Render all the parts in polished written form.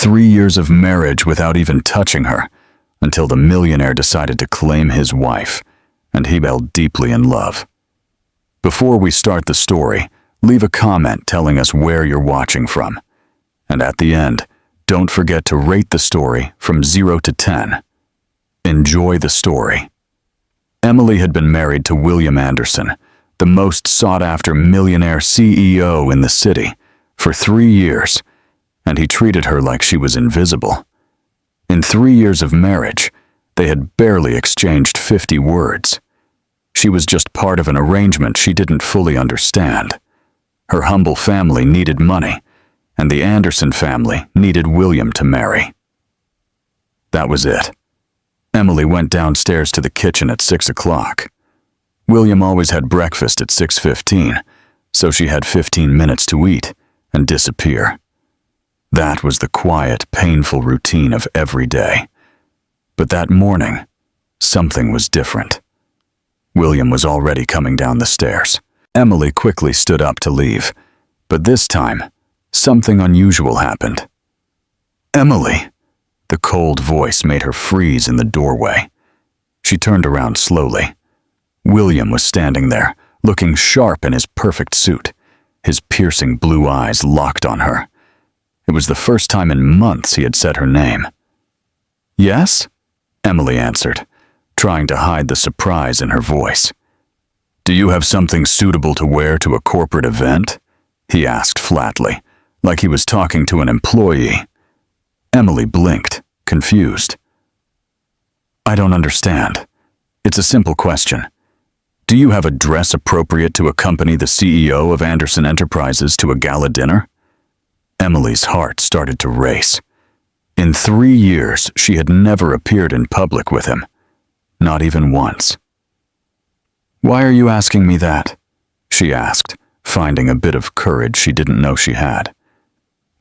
3 years of marriage without even touching her, until the millionaire decided to claim his wife, and he fell deeply in love. Before we start the story, leave a comment telling us where you're watching from. And at the end, don't forget to rate the story from 0 to 10. Enjoy the story. Emily had been married to William Anderson, the most sought-after millionaire CEO in the city, for 3 years, and he treated her like she was invisible. In 3 years of marriage, they had barely exchanged 50 words. She was just part of an arrangement she didn't fully understand. Her humble family needed money, and the Anderson family needed William to marry. That was it. Emily went downstairs to the kitchen at 6 o'clock. William always had breakfast at 6:15, so she had 15 minutes to eat and disappear. That was the quiet, painful routine of every day. But that morning, something was different. William was already coming down the stairs. Emily quickly stood up to leave, but this time, something unusual happened. "Emily!" The cold voice made her freeze in the doorway. She turned around slowly. William was standing there, looking sharp in his perfect suit, his piercing blue eyes locked on her. It was the first time in months he had said her name. "Yes?" Emily answered, trying to hide the surprise in her voice. "Do you have something suitable to wear to a corporate event?" he asked flatly, like he was talking to an employee. Emily blinked, confused. "I don't understand. It's a simple question. Do you have a dress appropriate to accompany the CEO of Anderson Enterprises to a gala dinner?" Emily's heart started to race. In 3 years, she had never appeared in public with him. Not even once. "Why are you asking me that?" she asked, finding a bit of courage she didn't know she had.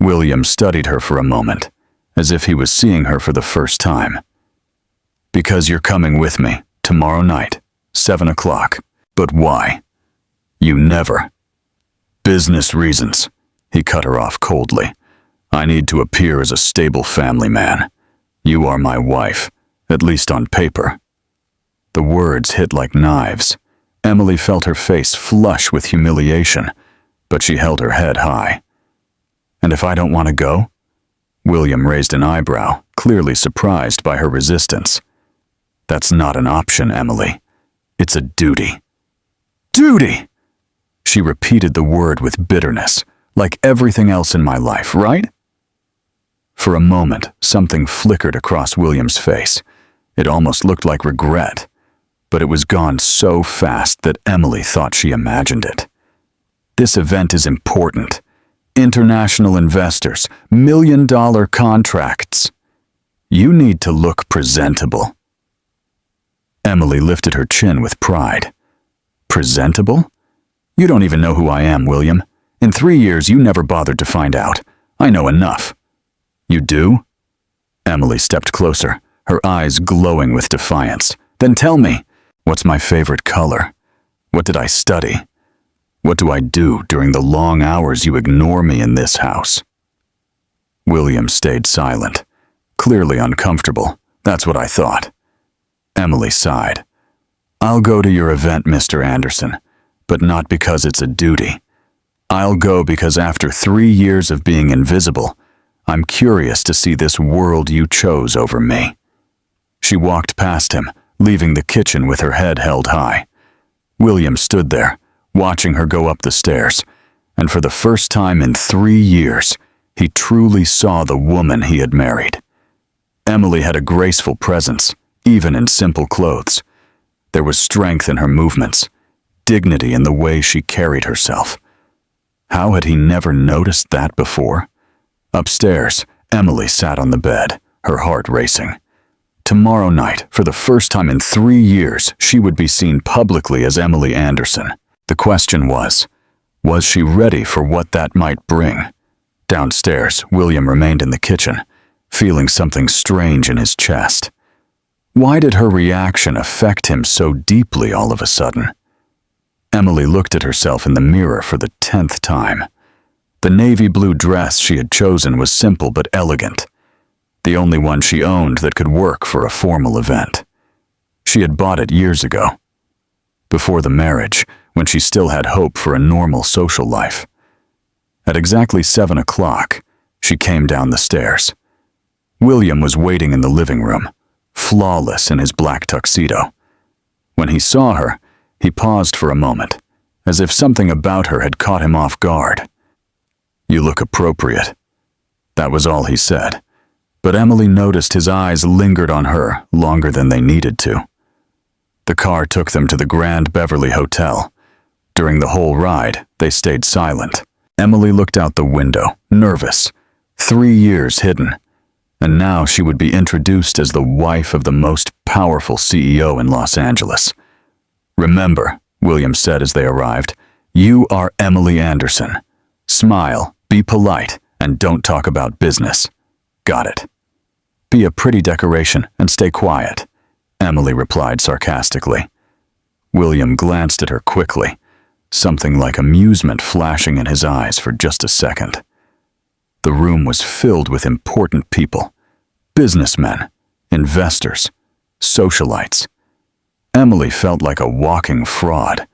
William studied her for a moment, as if he was seeing her for the first time. "Because you're coming with me, tomorrow night, 7 o'clock. But why?" "You never." "Business reasons," he cut her off coldly. "I need to appear as a stable family man. You are my wife, at least on paper." The words hit like knives. Emily felt her face flush with humiliation, but she held her head high. "And if I don't want to go?" William raised an eyebrow, clearly surprised by her resistance. "That's not an option, Emily. It's a duty." "Duty!" She repeated the word with bitterness, like everything else in my life, right? For a moment, something flickered across William's face. It almost looked like regret, but it was gone so fast that Emily thought she imagined it. "This event is important. International investors, $1 million contracts. You need to look presentable." Emily lifted her chin with pride. "Presentable? You don't even know who I am, William. In 3 years, you never bothered to find out. I know enough." "You do?" Emily stepped closer, her eyes glowing with defiance. "Then tell me, what's my favorite color? What did I study? What do I do during the long hours you ignore me in this house?" William stayed silent, clearly uncomfortable. "That's what I thought." Emily sighed. "I'll go to your event, Mr. Anderson, but not because it's a duty. I'll go because after 3 years of being invisible, I'm curious to see this world you chose over me." She walked past him, leaving the kitchen with her head held high. William stood there, watching her go up the stairs, and for the first time in 3 years, he truly saw the woman he had married. Emily had a graceful presence, even in simple clothes. There was strength in her movements, dignity in the way she carried herself. How had he never noticed that before? Upstairs, Emily sat on the bed, her heart racing. Tomorrow night, for the first time in 3 years, she would be seen publicly as Emily Anderson. The question was she ready for what that might bring? Downstairs, William remained in the kitchen, feeling something strange in his chest. Why did her reaction affect him so deeply all of a sudden? Emily looked at herself in the mirror for the 10th time. The navy blue dress she had chosen was simple but elegant, the only one she owned that could work for a formal event. She had bought it years ago, before the marriage, when she still had hope for a normal social life. At exactly 7 o'clock, she came down the stairs. William was waiting in the living room, flawless in his black tuxedo. When he saw her, he paused for a moment, as if something about her had caught him off guard. "You look appropriate." That was all he said, but Emily noticed his eyes lingered on her longer than they needed to. The car took them to the Grand Beverly Hotel. During the whole ride, they stayed silent. Emily looked out the window, nervous. 3 years hidden, and now she would be introduced as the wife of the most powerful CEO in Los Angeles. "Remember," William said as they arrived, "you are Emily Anderson. Smile, be polite, and don't talk about business. Got it?" "Be a pretty decoration and stay quiet," Emily replied sarcastically. William glanced at her quickly, something like amusement flashing in his eyes for just a second. The room was filled with important people, businessmen, investors, socialites. Emily felt like a walking fraud,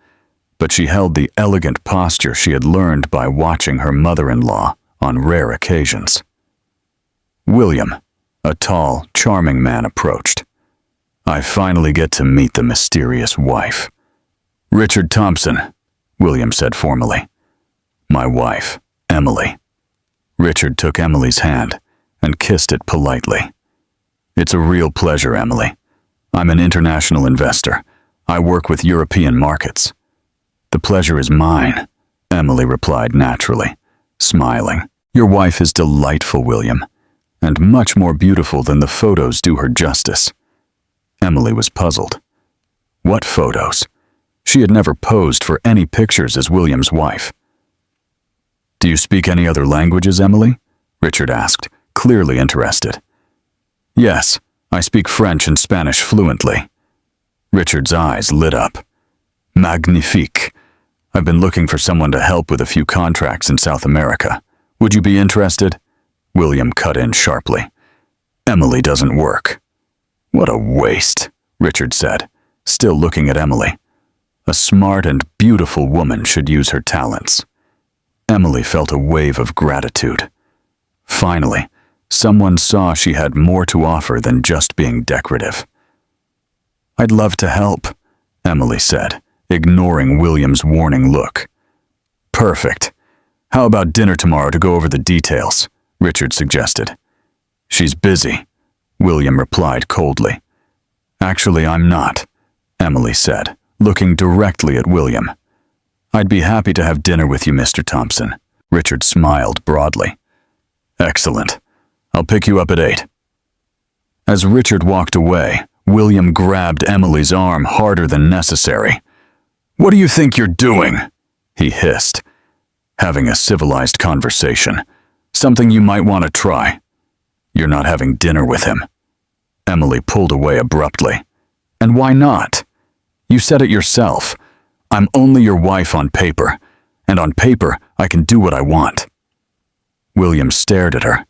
but she held the elegant posture she had learned by watching her mother-in-law on rare occasions. William, a tall, charming man, approached. "I finally get to meet the mysterious wife." "Richard Thompson," William said formally. "My wife, Emily." Richard took Emily's hand and kissed it politely. "It's a real pleasure, Emily. I'm an international investor. I work with European markets." "The pleasure is mine," Emily replied naturally, smiling. "Your wife is delightful, William, and much more beautiful than the photos do her justice." Emily was puzzled. What photos? She had never posed for any pictures as William's wife. "Do you speak any other languages, Emily?" Richard asked, clearly interested. "Yes, I speak French and Spanish fluently." Richard's eyes lit up. "Magnifique. I've been looking for someone to help with a few contracts in South America. Would you be interested?" William cut in sharply. "Emily doesn't work." "What a waste," Richard said, still looking at Emily. "A smart and beautiful woman should use her talents." Emily felt a wave of gratitude. Finally, someone saw she had more to offer than just being decorative. "I'd love to help," Emily said, ignoring William's warning look. "Perfect. How about dinner tomorrow to go over the details?" Richard suggested. "She's busy," William replied coldly. "Actually, I'm not," Emily said, looking directly at William. "I'd be happy to have dinner with you, Mr. Thompson." Richard smiled broadly. "Excellent. I'll pick you up at 8. As Richard walked away, William grabbed Emily's arm harder than necessary. "What do you think you're doing?" he hissed. "Having a civilized conversation. Something you might want to try. You're not having dinner with him." Emily pulled away abruptly. "And why not? You said it yourself. I'm only your wife on paper, and on paper I can do what I want." William stared at her,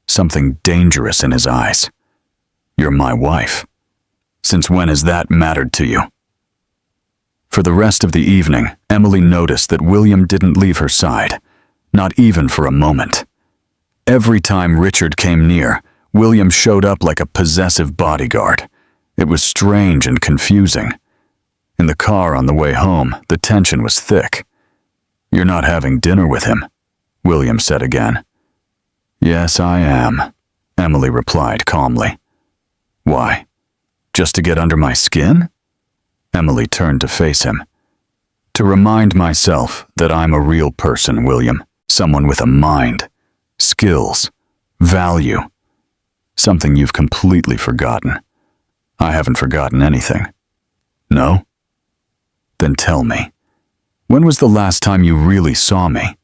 something dangerous in his eyes. "You're my wife. Since when has that mattered to you?" For the rest of the evening, Emily noticed that William didn't leave her side, not even for a moment. Every time Richard came near, William showed up like a possessive bodyguard. It was strange and confusing. In the car on the way home, the tension was thick. "You're not having dinner with him," William said again. "Yes, I am," Emily replied calmly. "Why? Just to get under my skin?" Emily turned to face him. "To remind myself that I'm a real person, William. Someone with a mind, skills, value. Something you've completely forgotten." "I haven't forgotten anything." "No?" "Then tell me, when was the last time you really saw me?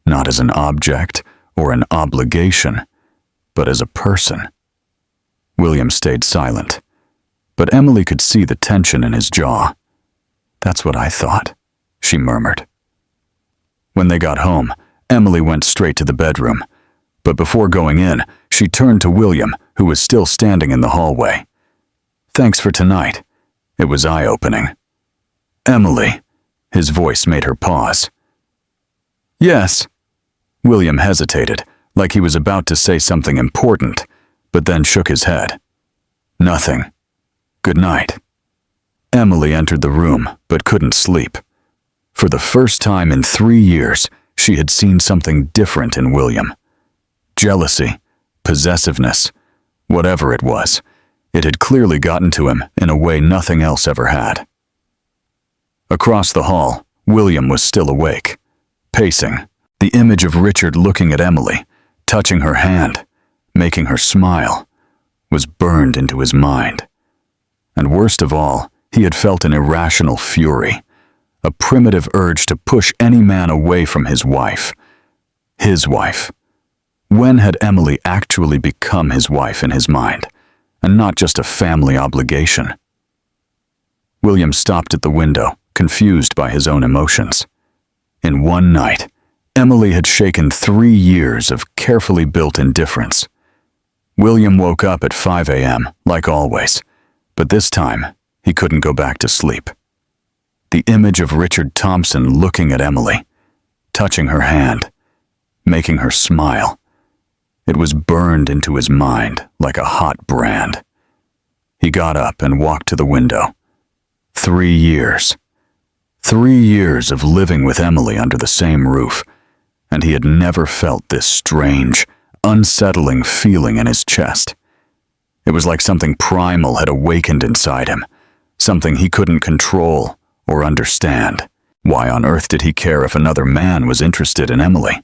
Not as an object or an obligation, but as a person." William stayed silent, but Emily could see the tension in his jaw. "That's what I thought," she murmured. When they got home, Emily went straight to the bedroom, But before going in, she turned to William, who was still standing in the hallway. "Thanks for tonight." It was eye-opening. "Emily," his voice made her pause. "Yes." William hesitated, like he was about to say something important, but then shook his head. "Nothing. Good night." Emily entered the room, but couldn't sleep. For the first time in 3 years, she had seen something different in William. Jealousy, possessiveness, whatever it was, it had clearly gotten to him in a way nothing else ever had. Across the hall, William was still awake, pacing, the image of Richard looking at Emily, touching her hand, making her smile, was burned into his mind. And worst of all, he had felt an irrational fury, a primitive urge to push any man away from his wife. His wife. When had Emily actually become his wife in his mind, and not just a family obligation? William stopped at the window, confused by his own emotions. In one night, Emily had shaken 3 years of carefully built indifference. William woke up at 5 a.m., like always, but this time, he couldn't go back to sleep. The image of Richard Thompson looking at Emily, touching her hand, making her smile, it was burned into his mind like a hot brand. He got up and walked to the window. 3 years. 3 years of living with Emily under the same roof, and he had never felt this strange, unsettling feeling in his chest. It was like something primal had awakened inside him, something he couldn't control or understand. Why on earth did he care if another man was interested in Emily?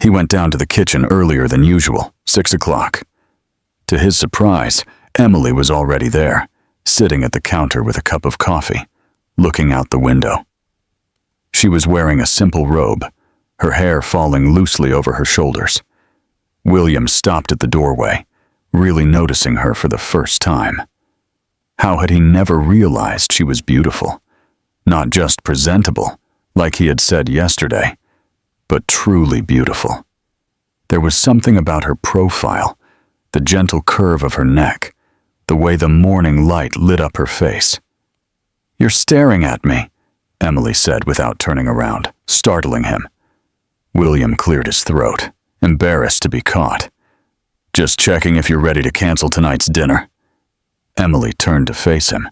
He went down to the kitchen earlier than usual, 6 o'clock. To his surprise, Emily was already there, sitting at the counter with a cup of coffee, looking out the window. She was wearing a simple robe, her hair falling loosely over her shoulders. William stopped at the doorway, really noticing her for the first time. How had he never realized she was beautiful? Not just presentable, like he had said yesterday, but truly beautiful. There was something about her profile, the gentle curve of her neck, the way the morning light lit up her face. "You're staring at me," Emily said without turning around, startling him. William cleared his throat, embarrassed to be caught. "Just checking if you're ready to cancel tonight's dinner." Emily turned to face him,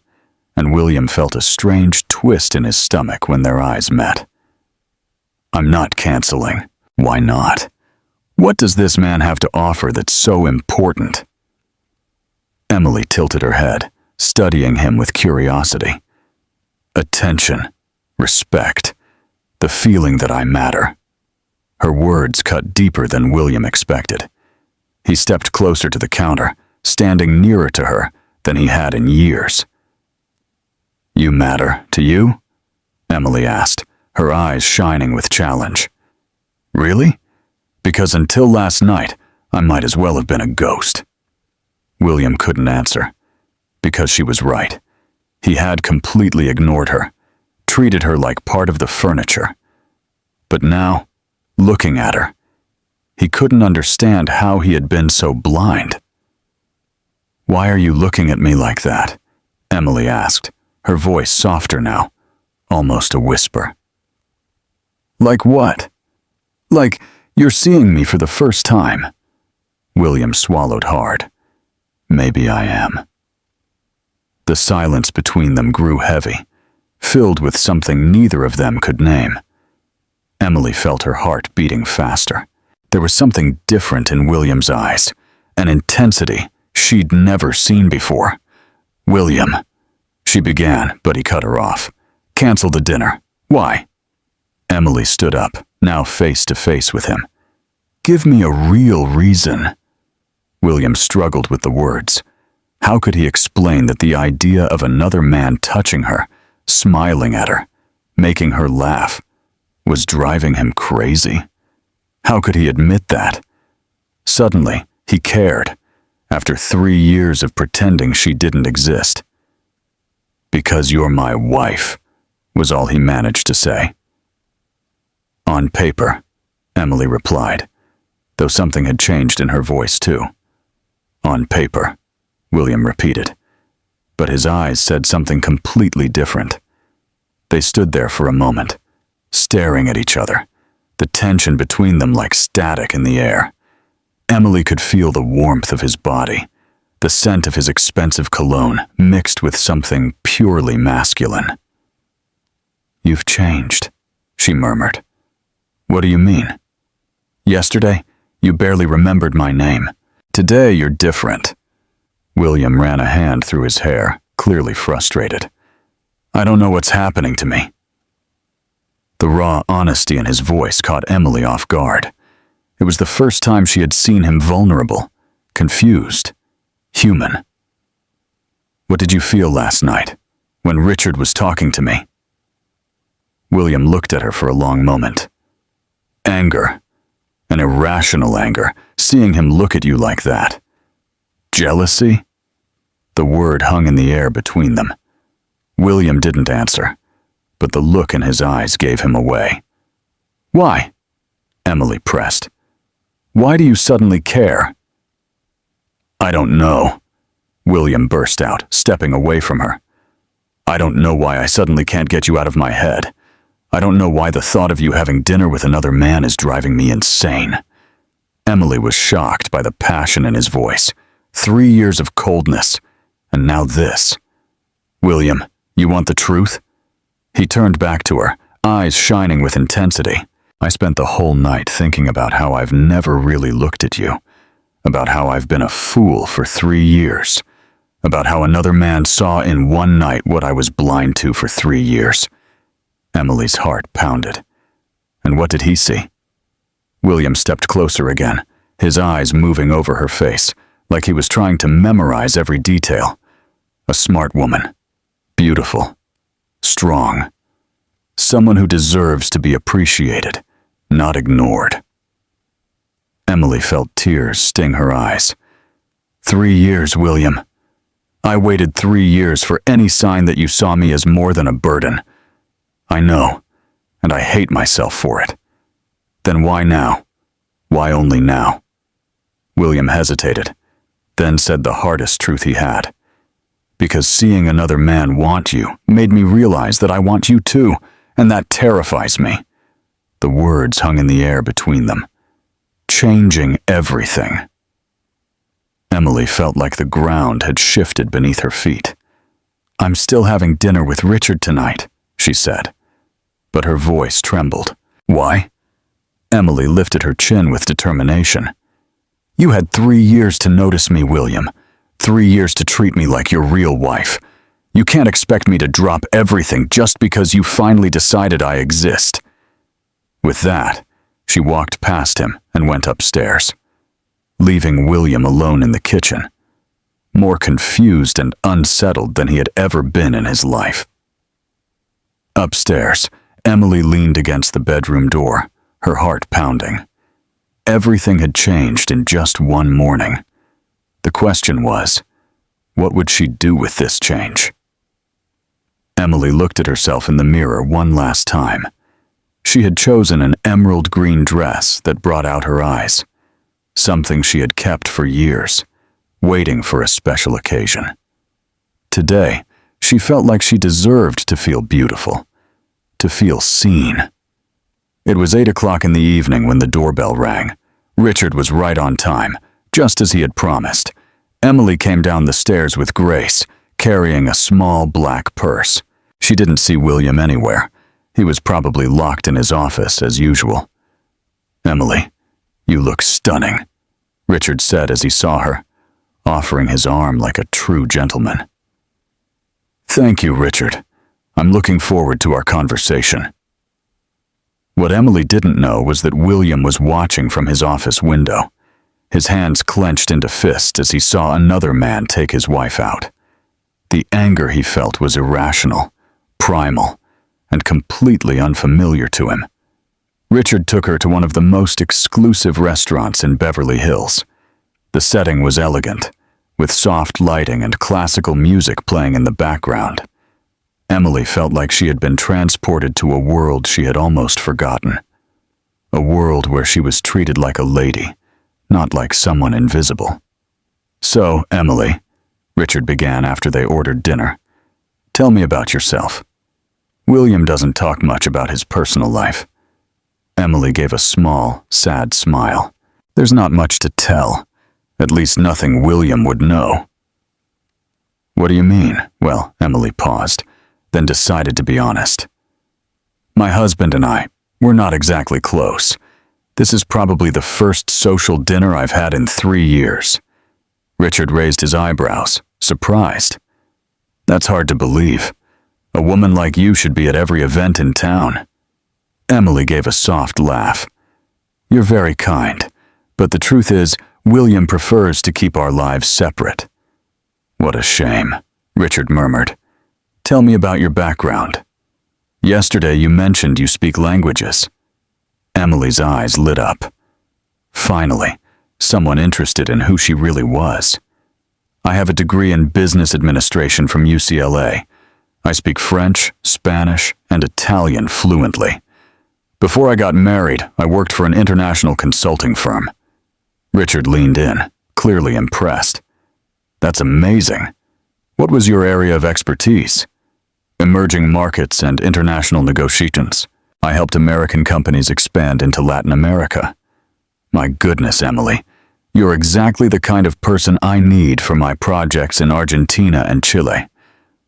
and William felt a strange twist in his stomach when their eyes met. "I'm not canceling. Why not? What does this man have to offer that's so important?" Emily tilted her head, studying him with curiosity. "Attention, respect, the feeling that I matter." Her words cut deeper than William expected. He stepped closer to the counter, standing nearer to her than he had in years. "You matter to you?" Emily asked, her eyes shining with challenge. "Really? Because until last night, I might as well have been a ghost." William couldn't answer, because she was right. He had completely ignored her, treated her like part of the furniture. But now, looking at her, he couldn't understand how he had been so blind. "Why are you looking at me like that?" Emily asked, her voice softer now, almost a whisper. "Like what? Like you're seeing me for the first time." William swallowed hard. "Maybe I am." The silence between them grew heavy, filled with something neither of them could name. Emily felt her heart beating faster. There was something different in William's eyes, an intensity she'd never seen before. "William," she began, but he cut her off. "Cancel the dinner. Why?" Emily stood up, now face to face with him. "Give me a real reason." William struggled with the words. How could he explain that the idea of another man touching her, smiling at her, making her laugh, was driving him crazy? How could he admit that? Suddenly, he cared, after 3 years of pretending she didn't exist. "Because you're my wife," was all he managed to say. "On paper," Emily replied. though something had changed in her voice too. On paper, William repeated, but his eyes said something completely different. They stood there for a moment, staring at each other, the tension between them like static in the air. Emily could feel the warmth of his body, the scent of his expensive cologne mixed with something purely masculine. "You've changed," she murmured. "What do you mean? Yesterday, you barely remembered my name. Today, you're different." William ran a hand through his hair, clearly frustrated. "I don't know what's happening to me." The raw honesty in his voice caught Emily off guard. It was the first time she had seen him vulnerable, confused, human. "What did you feel last night, when Richard was talking to me?" William looked at her for a long moment. Anger. An irrational anger, seeing him look at you like that. Jealousy? The word hung in the air between them. William didn't answer, but the look in his eyes gave him away. "Why?" Emily pressed. "Why do you suddenly care?" "I don't know," William burst out, stepping away from her. "I don't know why I suddenly can't get you out of my head. I don't know why the thought of you having dinner with another man is driving me insane." Emily was shocked by the passion in his voice. 3 years of coldness, and now this. "William, you want the truth?" He turned back to her, eyes shining with intensity. "I spent the whole night thinking about how I've never really looked at you, about how I've been a fool for 3 years, about how another man saw in one night what I was blind to for 3 years. Emily's heart pounded. And what did he see? William stepped closer again, his eyes moving over her face, like he was trying to memorize every detail. A smart woman. Beautiful. Strong. Someone who deserves to be appreciated, not ignored. Emily felt tears sting her eyes. 3 years, William. I waited 3 years for any sign that you saw me as more than a burden. I know, and I hate myself for it. Then why now? Why only now? William hesitated, then said the hardest truth he had. Because seeing another man want you made me realize that I want you too, and that terrifies me. The words hung in the air between them. Changing everything. Emily felt like the ground had shifted beneath her feet. "I'm still having dinner with Richard tonight," she said. But her voice trembled. "Why?" Emily lifted her chin with determination. "You had 3 years to notice me, William. 3 years to treat me like your real wife. You can't expect me to drop everything just because you finally decided I exist." With that, she walked past him and went upstairs, leaving William alone in the kitchen, more confused and unsettled than he had ever been in his life. Upstairs, Emily leaned against the bedroom door, her heart pounding. Everything had changed in just one morning. The question was, what would she do with this change? Emily looked at herself in the mirror one last time. She had chosen an emerald green dress that brought out her eyes, something she had kept for years, waiting for a special occasion. Today, she felt like she deserved to feel beautiful, to feel seen. It was 8 o'clock in the evening when the doorbell rang. Richard was right on time, just as he had promised. Emily came down the stairs with Grace, carrying a small black purse. She didn't see William anywhere. He was probably locked in his office as usual. "Emily, you look stunning," Richard said as he saw her, offering his arm like a true gentleman. "Thank you, Richard. I'm looking forward to our conversation." What Emily didn't know was that William was watching from his office window, his hands clenched into fists as he saw another man take his wife out. The anger he felt was irrational, primal, and completely unfamiliar to him. Richard took her to one of the most exclusive restaurants in Beverly Hills. The setting was elegant, with soft lighting and classical music playing in the background. Emily felt like she had been transported to a world she had almost forgotten. A world where she was treated like a lady, not like someone invisible. "So, Emily," Richard began after they ordered dinner, "tell me about yourself." William doesn't talk much about his personal life. Emily gave a small, sad smile. "There's not much to tell. At least nothing William would know." "What do you mean?" Well, Emily paused, then decided to be honest. "My husband and I, we're not exactly close. This is probably the first social dinner I've had in 3 years." Richard raised his eyebrows, surprised. "That's hard to believe. A woman like you should be at every event in town." Emily gave a soft laugh. "You're very kind, but the truth is, William prefers to keep our lives separate." "What a shame," Richard murmured. "Tell me about your background. Yesterday you mentioned you speak languages." Emily's eyes lit up. Finally, someone interested in who she really was. "I have a degree in business administration from UCLA. I speak French, Spanish, and Italian fluently. Before I got married, I worked for an international consulting firm." Richard leaned in, clearly impressed. "That's amazing. What was your area of expertise?" "Emerging markets and international negotiations. I helped American companies expand into Latin America." "My goodness, Emily. You're exactly the kind of person I need for my projects in Argentina and Chile.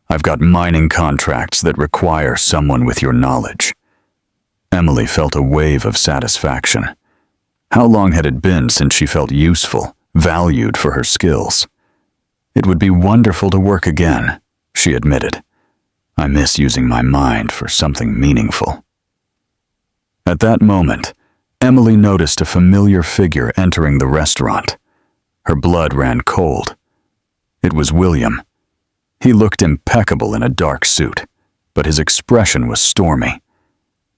I've got mining contracts that require someone with your knowledge." Emily felt a wave of satisfaction. How long had it been since she felt useful, valued for her skills? "It would be wonderful to work again," she admitted. "I miss using my mind for something meaningful." At that moment, Emily noticed a familiar figure entering the restaurant. Her blood ran cold. It was William. He looked impeccable in a dark suit, but his expression was stormy.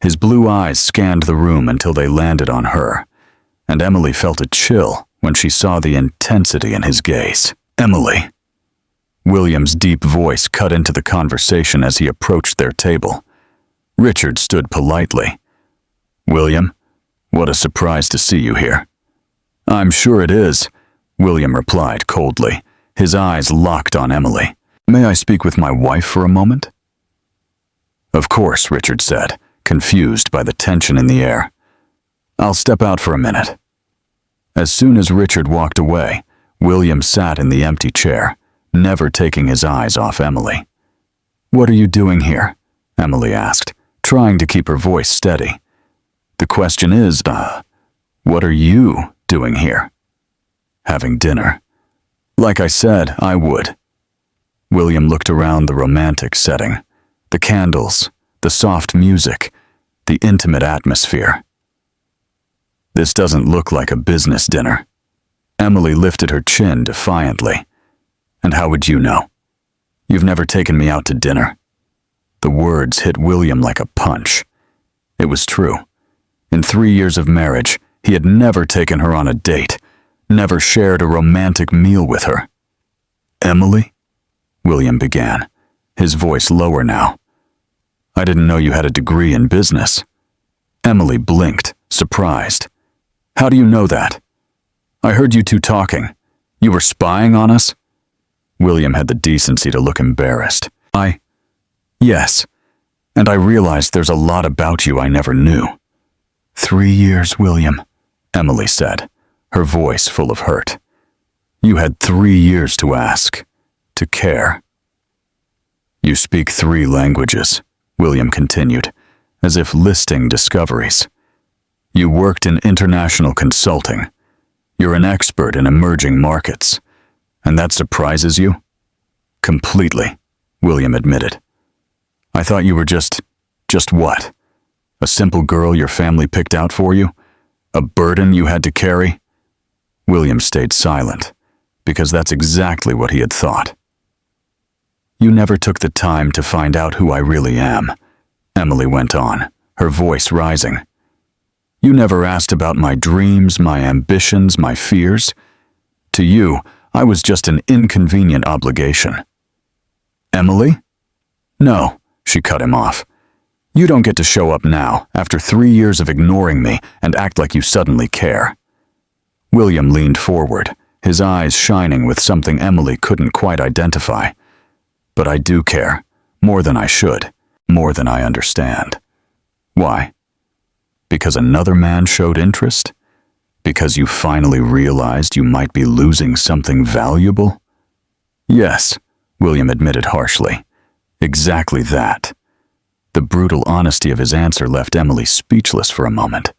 His blue eyes scanned the room until they landed on her, and Emily felt a chill when she saw the intensity in his gaze. "Emily." William's deep voice cut into the conversation as he approached their table. Richard stood politely. "William, what a surprise to see you here." "I'm sure it is," William replied coldly, his eyes locked on Emily. "May I speak with my wife for a moment?" "Of course," Richard said, confused by the tension in the air. "I'll step out for a minute." As soon as Richard walked away, William sat in the empty chair, never taking his eyes off Emily. "What are you doing here?" Emily asked, trying to keep her voice steady. "The question is, what are you doing here?" "Having dinner. Like I said, I would." William looked around the romantic setting, the candles, the soft music, the intimate atmosphere. "This doesn't look like a business dinner." Emily lifted her chin defiantly. "And how would you know? You've never taken me out to dinner." The words hit William like a punch. It was true. In 3 years of marriage, he had never taken her on a date, never shared a romantic meal with her. "Emily?" William began, his voice lower now. "I didn't know you had a degree in business." Emily blinked, surprised. "How do you know that?" "I heard you two talking. You were spying on us?" William had the decency to look embarrassed. Yes, and I realized there's a lot about you I never knew." 3 years, William," Emily said, her voice full of hurt. "You had 3 years to ask, to care." "You speak 3 languages," William continued, as if listing discoveries. "You worked in international consulting. You're an expert in emerging markets. And that surprises you?" "Completely," William admitted. "I thought you were just what? A simple girl your family picked out for you? A burden you had to carry?" William stayed silent, because that's exactly what he had thought. "You never took the time to find out who I really am," Emily went on, her voice rising. "You never asked about my dreams, my ambitions, my fears. To you, I was just an inconvenient obligation." "Emily?" "No," she cut him off. "You don't get to show up now, after 3 years of ignoring me, and act like you suddenly care." William leaned forward, his eyes shining with something Emily couldn't quite identify. But I do care, more than I should, more than I understand. Why? Because another man showed interest? Because you finally realized you might be losing something valuable? Yes, William admitted harshly. Exactly that. The brutal honesty of his answer left Emily speechless for a moment.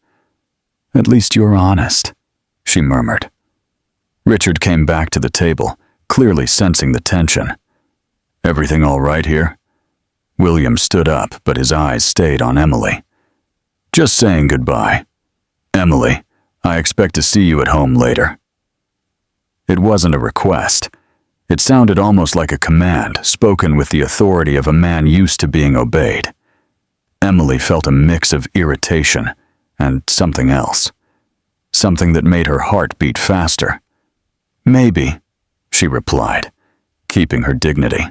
At least you're honest, she murmured. Richard came back to the table, clearly sensing the tension. Everything all right here? William stood up, but his eyes stayed on Emily. Just saying goodbye. Emily, I expect to see you at home later. It wasn't a request. It sounded almost like a command, spoken with the authority of a man used to being obeyed. Emily felt a mix of irritation and something else. Something that made her heart beat faster. Maybe, she replied, keeping her dignity.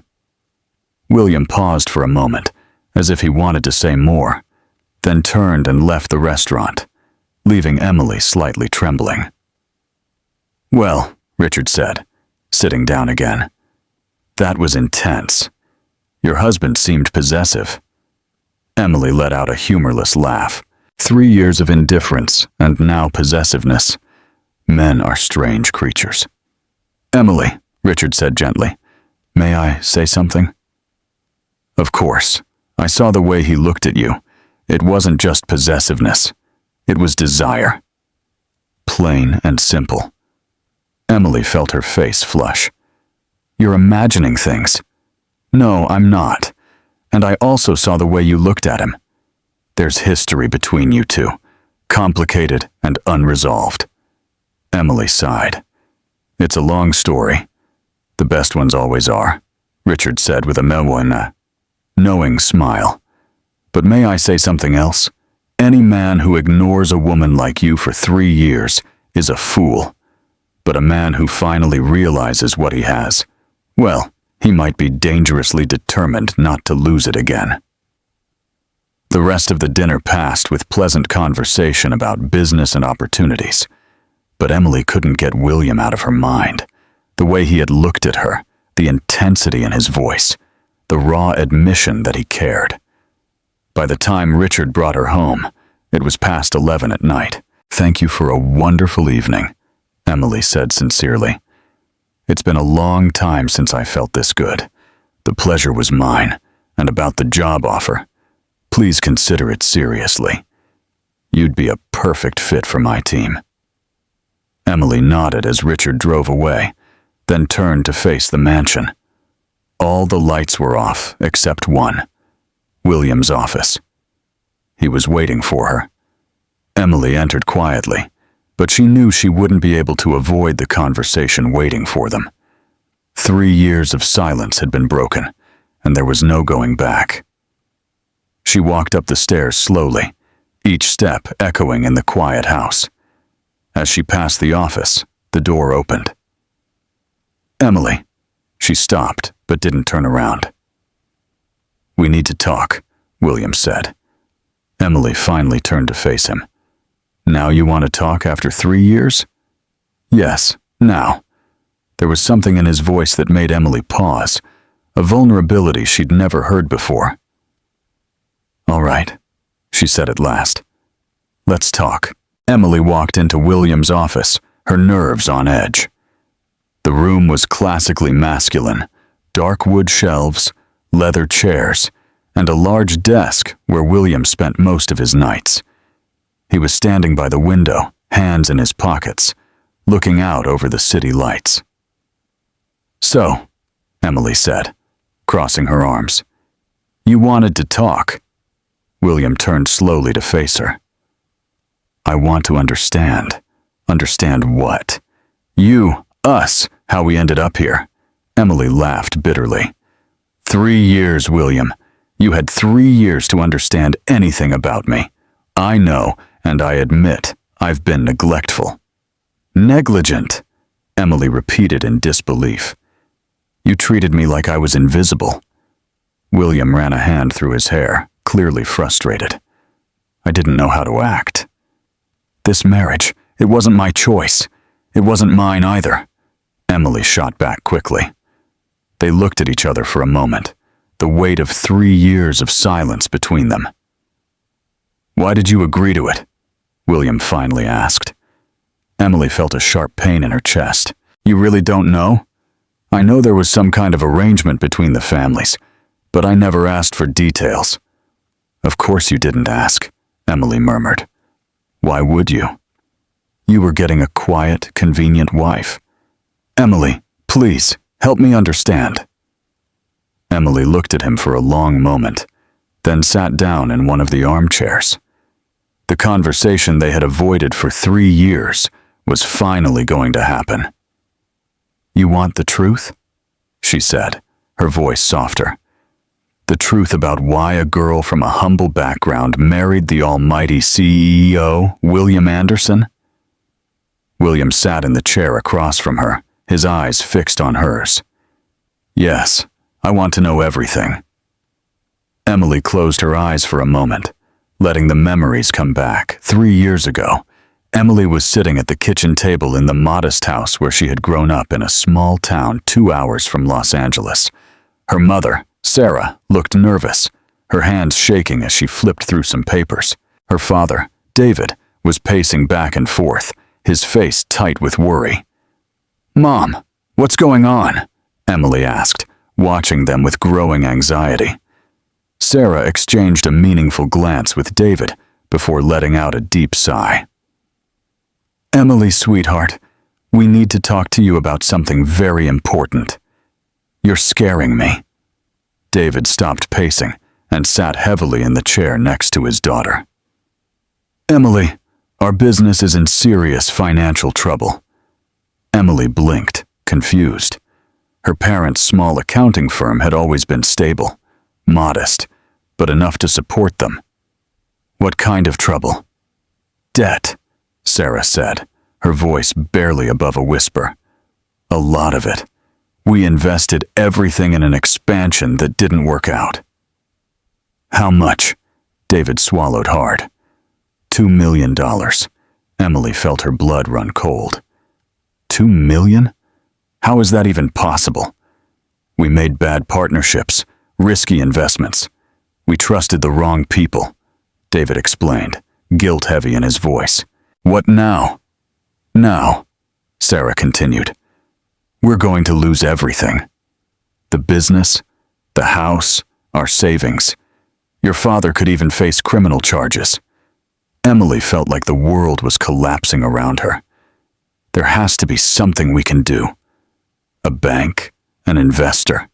William paused for a moment, as if he wanted to say more, then turned and left the restaurant, leaving Emily slightly trembling. Well, Richard said, sitting down again. That was intense. Your husband seemed possessive. Emily let out a humorless laugh. 3 years of indifference and now possessiveness. Men are strange creatures. Emily, Richard said gently, may I say something? Of course. I saw the way he looked at you. It wasn't just possessiveness. It was desire. Plain and simple. Emily felt her face flush. You're imagining things. No, I'm not. And I also saw the way you looked at him. There's history between you two, complicated and unresolved. Emily sighed. It's a long story. The best ones always are, Richard said with a knowing smile. But may I say something else? Any man who ignores a woman like you for 3 years is a fool. But a man who finally realizes what he has, well, he might be dangerously determined not to lose it again. The rest of the dinner passed with pleasant conversation about business and opportunities. But Emily couldn't get William out of her mind. The way he had looked at her, the intensity in his voice, the raw admission that he cared. By the time Richard brought her home, it was past 11 at night. Thank you for a wonderful evening, Emily said sincerely. It's been a long time since I felt this good. The pleasure was mine, and about the job offer, please consider it seriously. You'd be a perfect fit for my team. Emily nodded as Richard drove away, then turned to face the mansion. All the lights were off except one, William's office. He was waiting for her. Emily entered quietly, but she knew she wouldn't be able to avoid the conversation waiting for them. 3 years of silence had been broken, and there was no going back. She walked up the stairs slowly, each step echoing in the quiet house. As she passed the office, the door opened. Emily. She stopped, but didn't turn around. We need to talk, William said. Emily finally turned to face him. Now you want to talk after 3 years? Yes, now. There was something in his voice that made Emily pause, a vulnerability she'd never heard before. All right, she said at last. Let's talk. Emily walked into William's office, her nerves on edge. The room was classically masculine, dark wood shelves, leather chairs, and a large desk where William spent most of his nights. He was standing by the window, hands in his pockets, looking out over the city lights. So, Emily said, crossing her arms. You wanted to talk. William turned slowly to face her. I want to understand. Understand what? You, us, how we ended up here. Emily laughed bitterly. 3 years, William. You had 3 years to understand anything about me. I know, and I admit, I've been neglectful. Negligent, Emily repeated in disbelief. You treated me like I was invisible. William ran a hand through his hair, clearly frustrated. I didn't know how to act. This marriage, it wasn't my choice. It wasn't mine either. Emily shot back quickly. They looked at each other for a moment, the weight of 3 years of silence between them. Why did you agree to it? William finally asked. Emily felt a sharp pain in her chest. You really don't know? I know there was some kind of arrangement between the families, but I never asked for details. Of course you didn't ask, Emily murmured. Why would you? You were getting a quiet, convenient wife. Emily, please, help me understand. Emily looked at him for a long moment, then sat down in one of the armchairs. The conversation they had avoided for 3 years was finally going to happen. You want the truth? She said, her voice softer. The truth about why a girl from a humble background married the almighty CEO, William Anderson? William sat in the chair across from her, his eyes fixed on hers. Yes, I want to know everything. Emily closed her eyes for a moment, letting the memories come back. 3 years ago, Emily was sitting at the kitchen table in the modest house where she had grown up in a small town 2 hours from Los Angeles. Her mother, Sarah, looked nervous, her hands shaking as she flipped through some papers. Her father, David, was pacing back and forth, his face tight with worry. Mom, what's going on? Emily asked, watching them with growing anxiety. Sarah exchanged a meaningful glance with David before letting out a deep sigh. Emily, sweetheart, we need to talk to you about something very important. You're scaring me. David stopped pacing and sat heavily in the chair next to his daughter. Emily, our business is in serious financial trouble. Emily blinked, confused. Her parents' small accounting firm had always been stable, modest, but enough to support them. What kind of trouble? Debt, Sarah said, her voice barely above a whisper. A lot of it. We invested everything in an expansion that didn't work out. How much? David swallowed hard. $2 million. Emily felt her blood run cold. $2 million? How is that even possible? We made bad partnerships, risky investments. We trusted the wrong people, David explained, guilt-heavy in his voice. What now? Now, Sarah continued. We're going to lose everything. The business, the house, our savings. Your father could even face criminal charges. Emily felt like the world was collapsing around her. There has to be something we can do. A bank, an investor.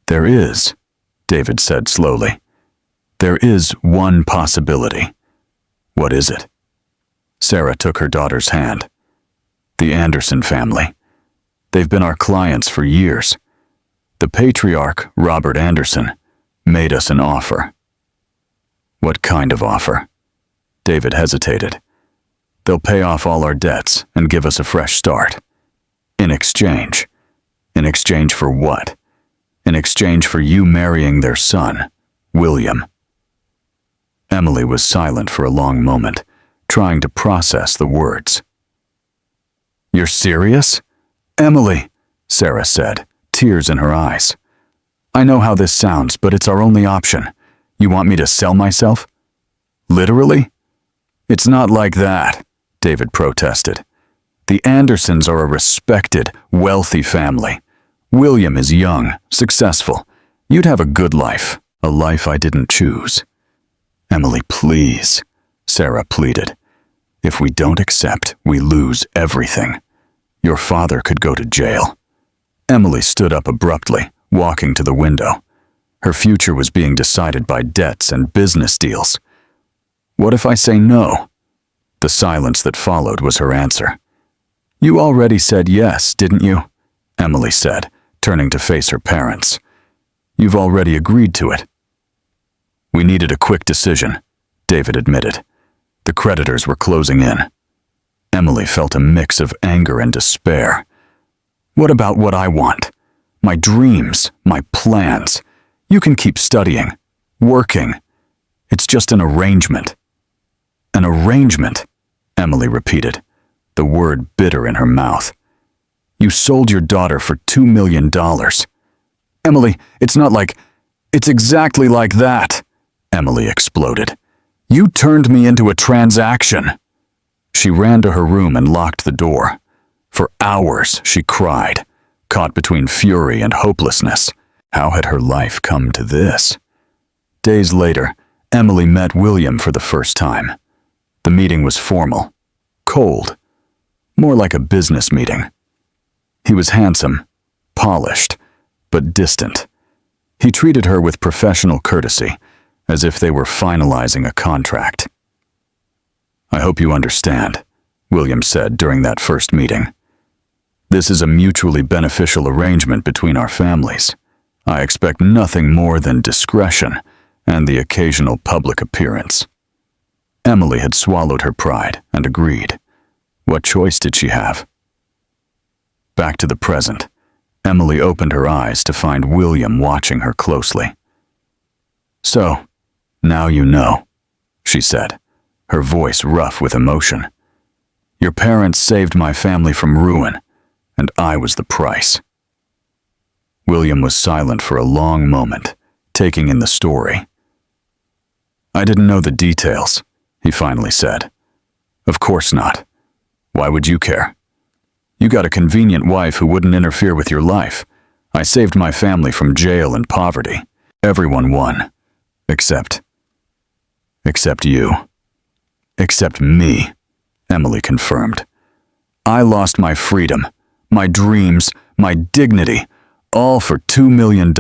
There is, David said slowly. There is one possibility. What is it? Sarah took her daughter's hand. The Anderson family. They've been our clients for years. The patriarch, Robert Anderson, made us an offer. What kind of offer? David hesitated. They'll pay off all our debts and give us a fresh start. In exchange. In exchange for what? In exchange for you marrying their son, William. Emily was silent for a long moment, trying to process the words. You're serious? Emily, Sarah said, tears in her eyes. I know how this sounds, but it's our only option. You want me to sell myself? Literally? It's not like that, David protested. The Andersons are a respected, wealthy family. William is young, successful. You'd have a good life, a life I didn't choose. Emily, please, Sarah pleaded. If we don't accept, we lose everything. Your father could go to jail. Emily stood up abruptly, walking to the window. Her future was being decided by debts and business deals. What if I say no? The silence that followed was her answer. You already said yes, didn't you? Emily said, turning to face her parents. You've already agreed to it. We needed a quick decision, David admitted. The creditors were closing in. Emily felt a mix of anger and despair. What about what I want? My dreams, my plans. You can keep studying, working. It's just an arrangement. An arrangement, Emily repeated. the word bitter in her mouth. "You sold your daughter for $2 million. Emily, it's not like... It's exactly like that," Emily exploded. "You turned me into a transaction." She ran to her room and locked the door. For hours, she cried, caught between fury and hopelessness. How had her life come to this? Days later, Emily met William for the first time. The meeting was formal, cold, more like a business meeting. He was handsome, polished, but distant. He treated her with professional courtesy, as if they were finalizing a contract. "I hope you understand," William said during that first meeting. "This is a mutually beneficial arrangement between our families. I expect nothing more than discretion and the occasional public appearance." Emily had swallowed her pride and agreed. What choice did she have? Back to the present, Emily opened her eyes to find William watching her closely. "So, now you know," she said, her voice rough with emotion. "Your parents saved my family from ruin, and I was the price." William was silent for a long moment, taking in the story. "I didn't know the details," he finally said. "Of course not. Why would you care? You got a convenient wife who wouldn't interfere with your life. I saved my family from jail and poverty. Everyone won. Except you. Except me," Emily confirmed. "I lost my freedom, my dreams, my dignity, all for $2 million.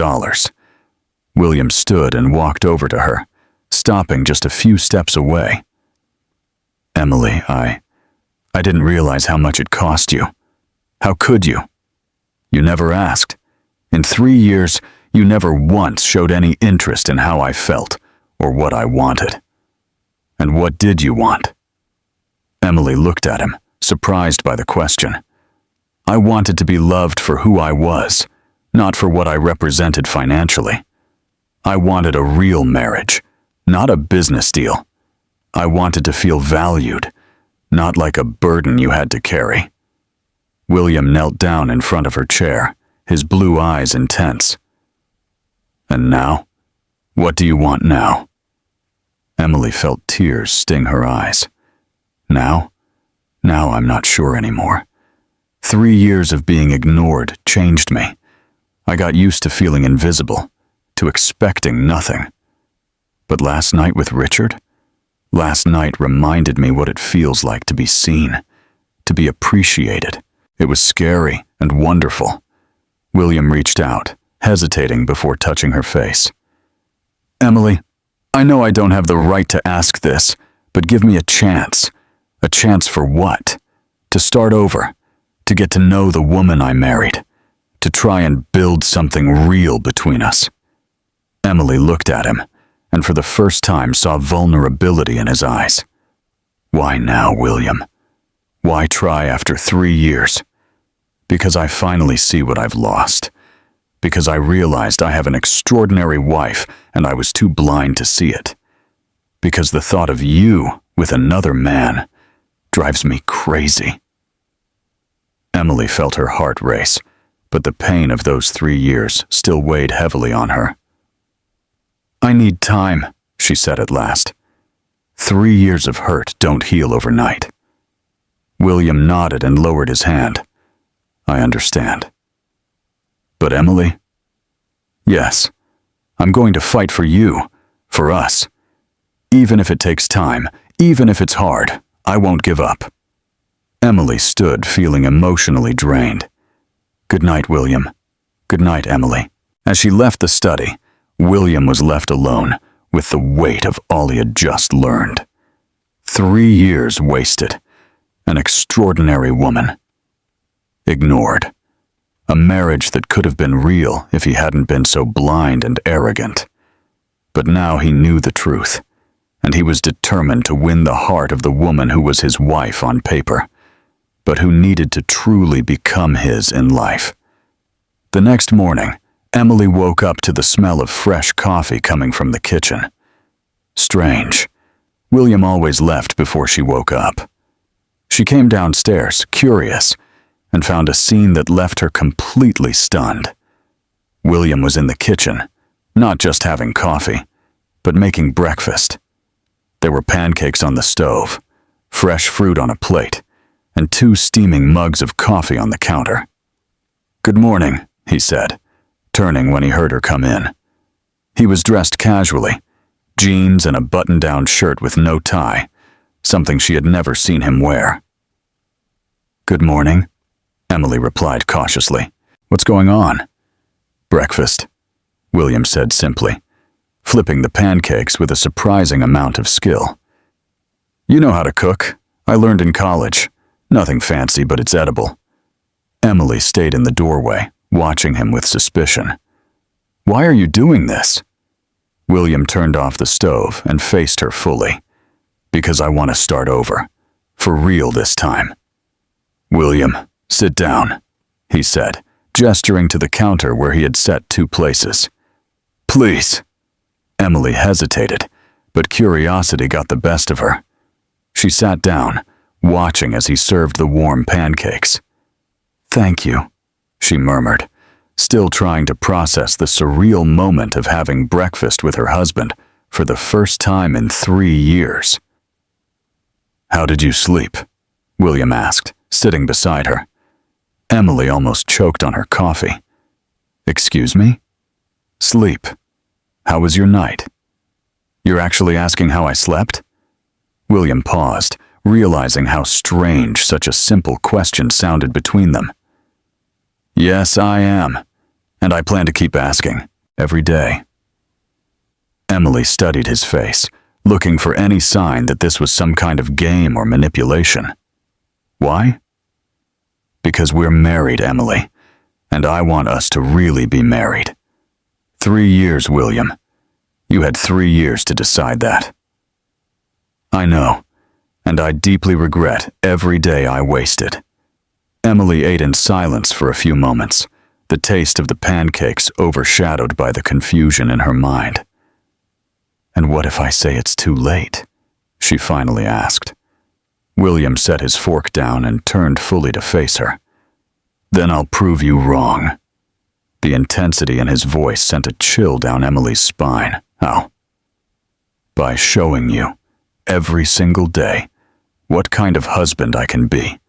William stood and walked over to her, stopping just a few steps away. "Emily, I didn't realize how much it cost you. How could you? You never asked. In 3 years, you never once showed any interest in how I felt or what I wanted. And what did you want?" Emily looked at him, surprised by the question. "I wanted to be loved for who I was, not for what I represented financially. I wanted a real marriage, not a business deal. I wanted to feel valued, not like a burden you had to carry." William knelt down in front of her chair, his blue eyes intense. "And now? What do you want now?" Emily felt tears sting her eyes. Now I'm not sure anymore. 3 years of being ignored changed me. I got used to feeling invisible, to expecting nothing. But last night with Richard? Last night reminded me what it feels like to be seen, to be appreciated. It was scary and wonderful. William reached out, hesitating before touching her face. "Emily, I know I don't have the right to ask this, but give me a chance. A chance for what? To start over, to get to know the woman I married, to try and build something real between us." Emily looked at him, and for the first time saw vulnerability in his eyes. "Why now, William? Why try after 3 years? Because I finally see what I've lost. Because I realized I have an extraordinary wife and I was too blind to see it. Because the thought of you with another man drives me crazy." Emily felt her heart race, but the pain of those 3 years still weighed heavily on her. "I need time," she said at last. 3 years of hurt don't heal overnight." William nodded and lowered his hand. "I understand." "But Emily?" "Yes, I'm going to fight for you, for us. Even if it takes time, even if it's hard, I won't give up." Emily stood feeling emotionally drained. "Good night, William. Good night, Emily." As she left the study, William was left alone with the weight of all he had just learned. 3 years wasted. An extraordinary woman. Ignored. A marriage that could have been real if he hadn't been so blind and arrogant. But now he knew the truth, and he was determined to win the heart of the woman who was his wife on paper, but who needed to truly become his in life. The next morning, Emily woke up to the smell of fresh coffee coming from the kitchen. Strange. William always left before she woke up. She came downstairs, curious, and found a scene that left her completely stunned. William was in the kitchen, not just having coffee, but making breakfast. There were pancakes on the stove, fresh fruit on a plate, and 2 steaming mugs of coffee on the counter. "Good morning," he said, turning when he heard her come in. He was dressed casually, jeans and a button-down shirt with no tie, something she had never seen him wear. "Good morning," Emily replied cautiously. "What's going on?" "Breakfast," William said simply, flipping the pancakes with a surprising amount of skill. "You know how to cook. I learned in college. Nothing fancy, but it's edible." Emily stayed in the doorway, watching him with suspicion. "Why are you doing this?" William turned off the stove and faced her fully. "Because I want to start over. For real this time." "William, sit down," he said, gesturing to the counter where he had set 2 places. "Please." Emily hesitated, but curiosity got the best of her. She sat down, watching as he served the warm pancakes. "Thank you," she murmured, still trying to process the surreal moment of having breakfast with her husband for the first time in 3 years. "How did you sleep?" William asked, sitting beside her. Emily almost choked on her coffee. "Excuse me?" "Sleep. How was your night?" "You're actually asking how I slept?" William paused, realizing how strange such a simple question sounded between them. "Yes, I am, and I plan to keep asking, every day." Emily studied his face, looking for any sign that this was some kind of game or manipulation. "Why?" "Because we're married, Emily, and I want us to really be married. 3 years, William. You had 3 years to decide that." "I know, and I deeply regret every day I wasted." Emily ate in silence for a few moments, the taste of the pancakes overshadowed by the confusion in her mind. "And what if I say it's too late?" she finally asked. William set his fork down and turned fully to face her. "Then I'll prove you wrong." The intensity in his voice sent a chill down Emily's spine. "How?" "By showing you, every single day, what kind of husband I can be.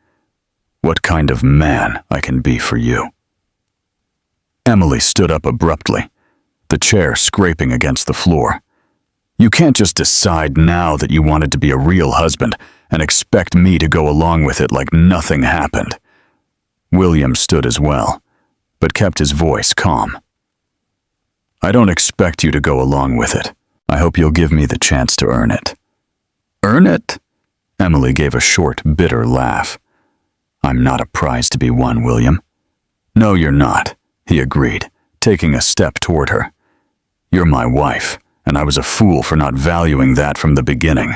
What kind of man I can be for you." Emily stood up abruptly, the chair scraping against the floor. "You can't just decide now that you wanted to be a real husband and expect me to go along with it like nothing happened." William stood as well, but kept his voice calm. "I don't expect you to go along with it. I hope you'll give me the chance to earn it." "Earn it?" Emily gave a short, bitter laugh. "I'm not a prize to be won, William." "No, you're not," he agreed, taking a step toward her. "You're my wife, and I was a fool for not valuing that from the beginning."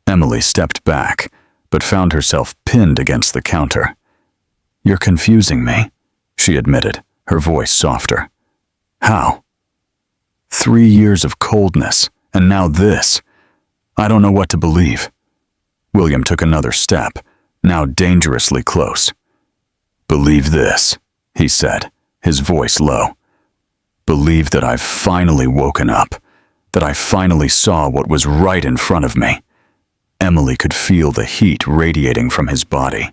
Emily stepped back, but found herself pinned against the counter. "You're confusing me," she admitted, her voice softer. "How?" 3 years of coldness, and now this. I don't know what to believe." William took another step, now dangerously close. "Believe this," he said, his voice low. "Believe that I've finally woken up, that I finally saw what was right in front of me." Emily could feel the heat radiating from his body,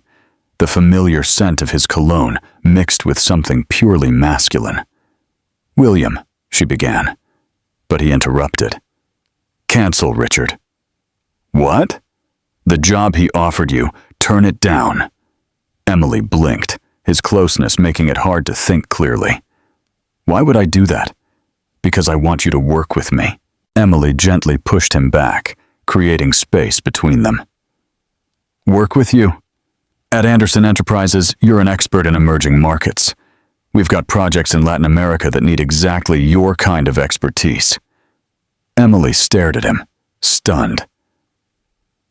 the familiar scent of his cologne mixed with something purely masculine. "William," she began, but he interrupted. "Cancel, Richard." "What?" "The job he offered you, turn it down." Emily blinked, his closeness making it hard to think clearly. "Why would I do that?" "Because I want you to work with me." Emily gently pushed him back, creating space between them. "Work with you?" "At Anderson Enterprises, you're an expert in emerging markets. We've got projects in Latin America that need exactly your kind of expertise." Emily stared at him, stunned.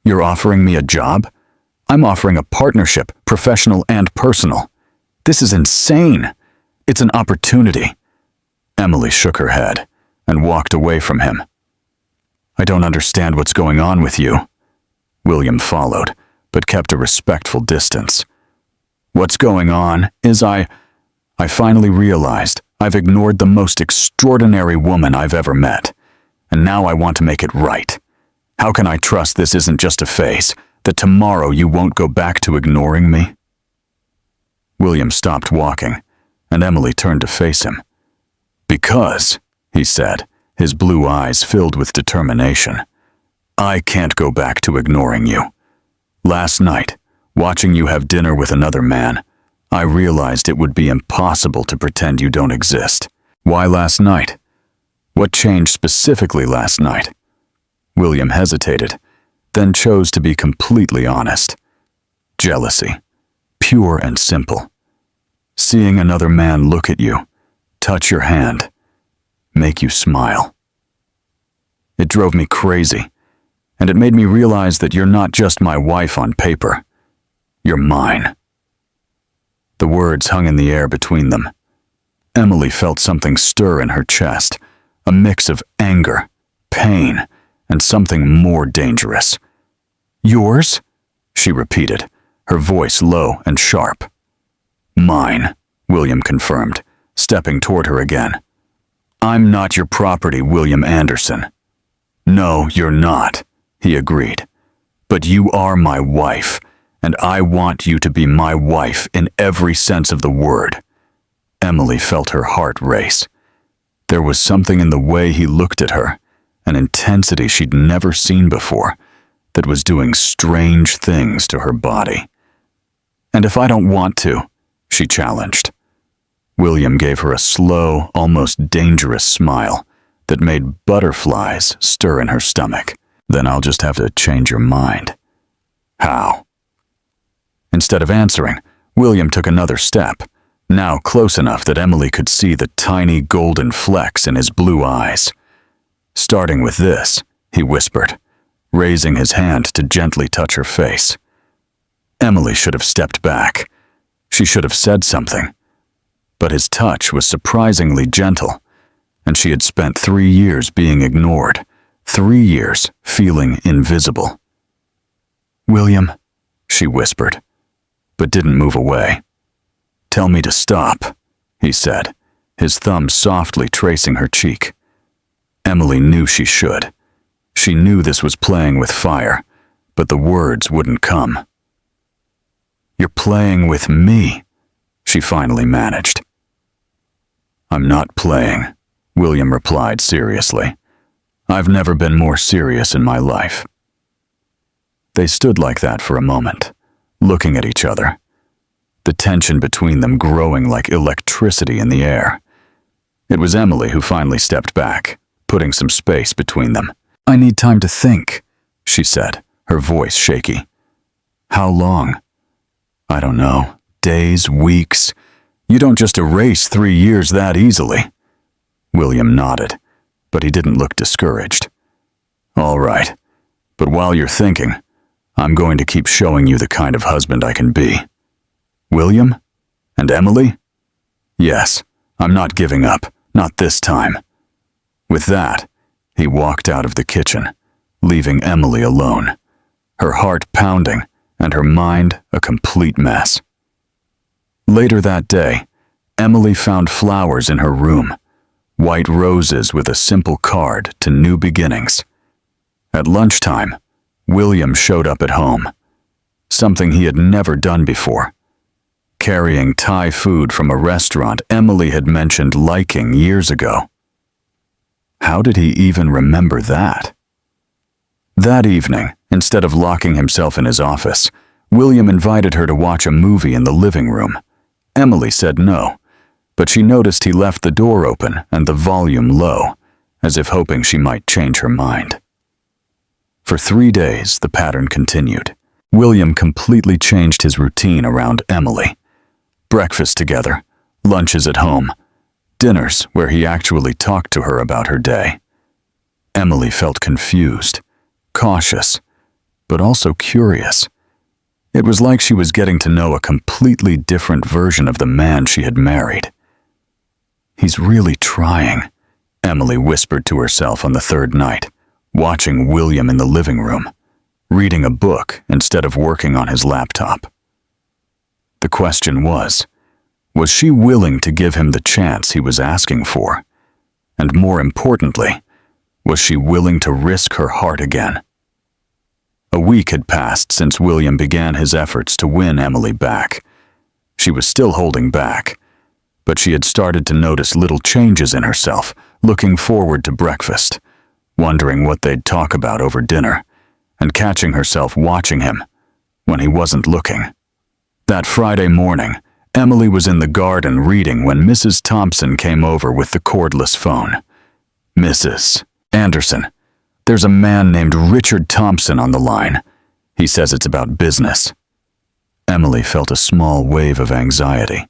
"You're offering me a job? I'm offering a partnership, professional and personal. This is insane. It's an opportunity." Emily shook her head and walked away from him. "I don't understand what's going on with you." William followed, but kept a respectful distance. What's going on is I finally realized I've ignored the most extraordinary woman I've ever met, and now I want to make it right. How can I trust this isn't just a phase, that tomorrow you won't go back to ignoring me? William stopped walking, and Emily turned to face him. Because, he said, his blue eyes filled with determination, I can't go back to ignoring you. Last night, watching you have dinner with another man, I realized it would be impossible to pretend you don't exist. Why last night? What changed specifically last night? William hesitated, then chose to be completely honest. Jealousy, pure and simple. Seeing another man look at you, touch your hand, make you smile. It drove me crazy, and it made me realize that you're not just my wife on paper. You're mine. The words hung in the air between them. Emily felt something stir in her chest, a mix of anger, pain, and something more dangerous. Yours? She repeated, her voice low and sharp. Mine, William confirmed, stepping toward her again. I'm not your property, William Anderson. No, you're not, he agreed. But you are my wife, and I want you to be my wife in every sense of the word. Emily felt her heart race. There was something in the way he looked at her, an intensity she'd never seen before, that was doing strange things to her body. And if I don't want to, she challenged. William gave her a slow, almost dangerous smile that made butterflies stir in her stomach. Then I'll just have to change your mind. How? Instead of answering, William took another step, now close enough that Emily could see the tiny golden flecks in his blue eyes. Starting with this, he whispered, raising his hand to gently touch her face. Emily should have stepped back. She should have said something. But his touch was surprisingly gentle, and she had spent 3 years being ignored, 3 years feeling invisible. William, she whispered, but didn't move away. Tell me to stop, he said, his thumb softly tracing her cheek. Emily knew she should. She knew this was playing with fire, but the words wouldn't come. You're playing with me, she finally managed. I'm not playing, William replied seriously. I've never been more serious in my life. They stood like that for a moment, looking at each other, the tension between them growing like electricity in the air. It was Emily who finally stepped back, putting some space between them. I need time to think, she said, her voice shaky. How long? I don't know. Days, weeks. You don't just erase 3 years that easily. William nodded, but he didn't look discouraged. All right, but while you're thinking, I'm going to keep showing you the kind of husband I can be. William? And Emily? Yes, I'm not giving up, not this time. With that, he walked out of the kitchen, leaving Emily alone, her heart pounding and her mind a complete mess. Later that day, Emily found flowers in her room, white roses with a simple card to new beginnings. At lunchtime, William showed up at home, something he had never done before, carrying Thai food from a restaurant Emily had mentioned liking years ago. How did he even remember that? That evening, instead of locking himself in his office, William invited her to watch a movie in the living room. Emily said no, but she noticed he left the door open and the volume low, as if hoping she might change her mind. For 3 days, the pattern continued. William completely changed his routine around Emily. Breakfast together, lunches at home, dinners where he actually talked to her about her day. Emily felt confused, cautious, but also curious. It was like she was getting to know a completely different version of the man she had married. He's really trying, Emily whispered to herself on the 3rd night, watching William in the living room, reading a book instead of working on his laptop. The question was she willing to give him the chance he was asking for? And more importantly, was she willing to risk her heart again? A week had passed since William began his efforts to win Emily back. She was still holding back, but she had started to notice little changes in herself, looking forward to breakfast, wondering what they'd talk about over dinner, and catching herself watching him when he wasn't looking. That Friday morning, Emily was in the garden reading when Mrs. Thompson came over with the cordless phone. "Mrs. Anderson, there's a man named Richard Thompson on the line. He says it's about business." Emily felt a small wave of anxiety.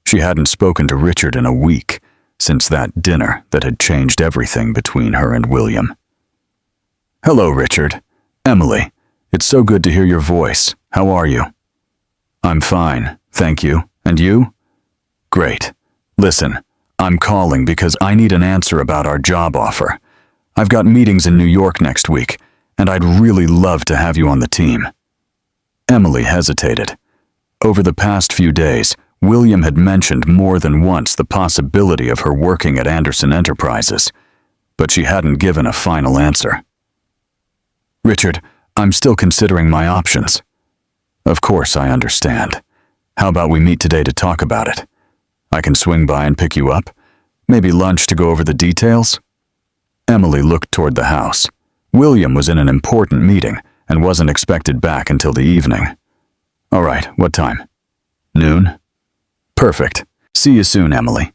She hadn't spoken to Richard in a week, since that dinner that had changed everything between her and William. "Hello, Richard. Emily, it's so good to hear your voice. How are you?" "I'm fine, thank you. And you?" "Great. Listen, I'm calling because I need an answer about our job offer. I've got meetings in New York next week, and I'd really love to have you on the team." Emily hesitated. Over the past few days, William had mentioned more than once the possibility of her working at Anderson Enterprises, but she hadn't given a final answer. "Richard, I'm still considering my options." "Of course, I understand. How about we meet today to talk about it? I can swing by and pick you up. Maybe lunch to go over the details?" Emily looked toward the house. William was in an important meeting and wasn't expected back until the evening. "All right, what time?" "Noon?" "Perfect. See you soon, Emily."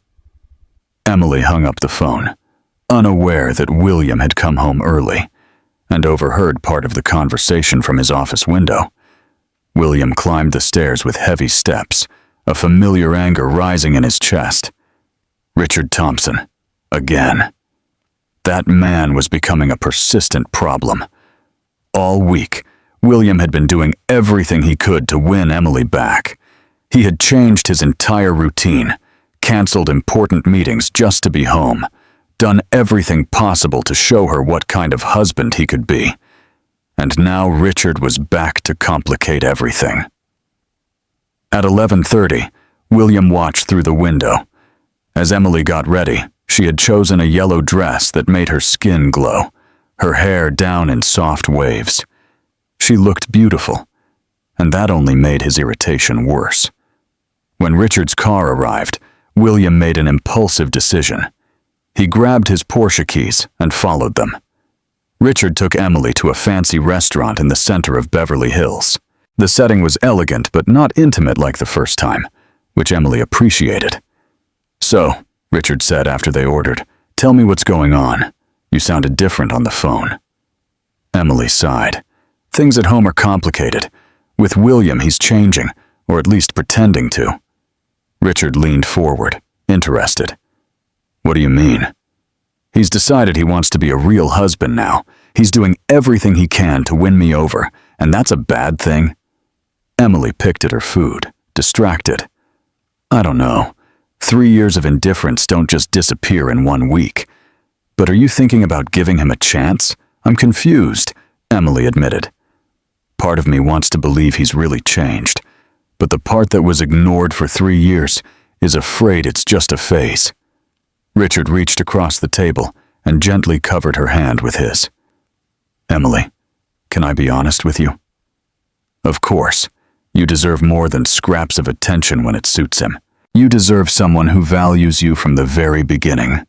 Emily hung up the phone, unaware that William had come home early, and overheard part of the conversation from his office window. William climbed the stairs with heavy steps, a familiar anger rising in his chest. Richard Thompson. Again. That man was becoming a persistent problem. All week, William had been doing everything he could to win Emily back. He had changed his entire routine, canceled important meetings just to be home, done everything possible to show her what kind of husband he could be. And now Richard was back to complicate everything. At 11:30, William watched through the window. As Emily got ready, she had chosen a yellow dress that made her skin glow, her hair down in soft waves. She looked beautiful, and that only made his irritation worse. When Richard's car arrived, William made an impulsive decision. He grabbed his Porsche keys and followed them. Richard took Emily to a fancy restaurant in the center of Beverly Hills. The setting was elegant but not intimate like the first time, which Emily appreciated. "So," Richard said after they ordered, "tell me what's going on. You sounded different on the phone." Emily sighed. "Things at home are complicated. With William, he's changing, or at least pretending to." Richard leaned forward, interested. "What do you mean?" "He's decided he wants to be a real husband now. He's doing everything he can to win me over, and that's a bad thing." Emily picked at her food, distracted. "I don't know. 3 years of indifference don't just disappear in 1 week. But are you thinking about giving him a chance? I'm confused," Emily admitted. "Part of me wants to believe he's really changed, but the part that was ignored for 3 years is afraid it's just a phase." Richard reached across the table and gently covered her hand with his. "Emily, can I be honest with you?" "Of course. You deserve more than scraps of attention when it suits him. You deserve someone who values you from the very beginning."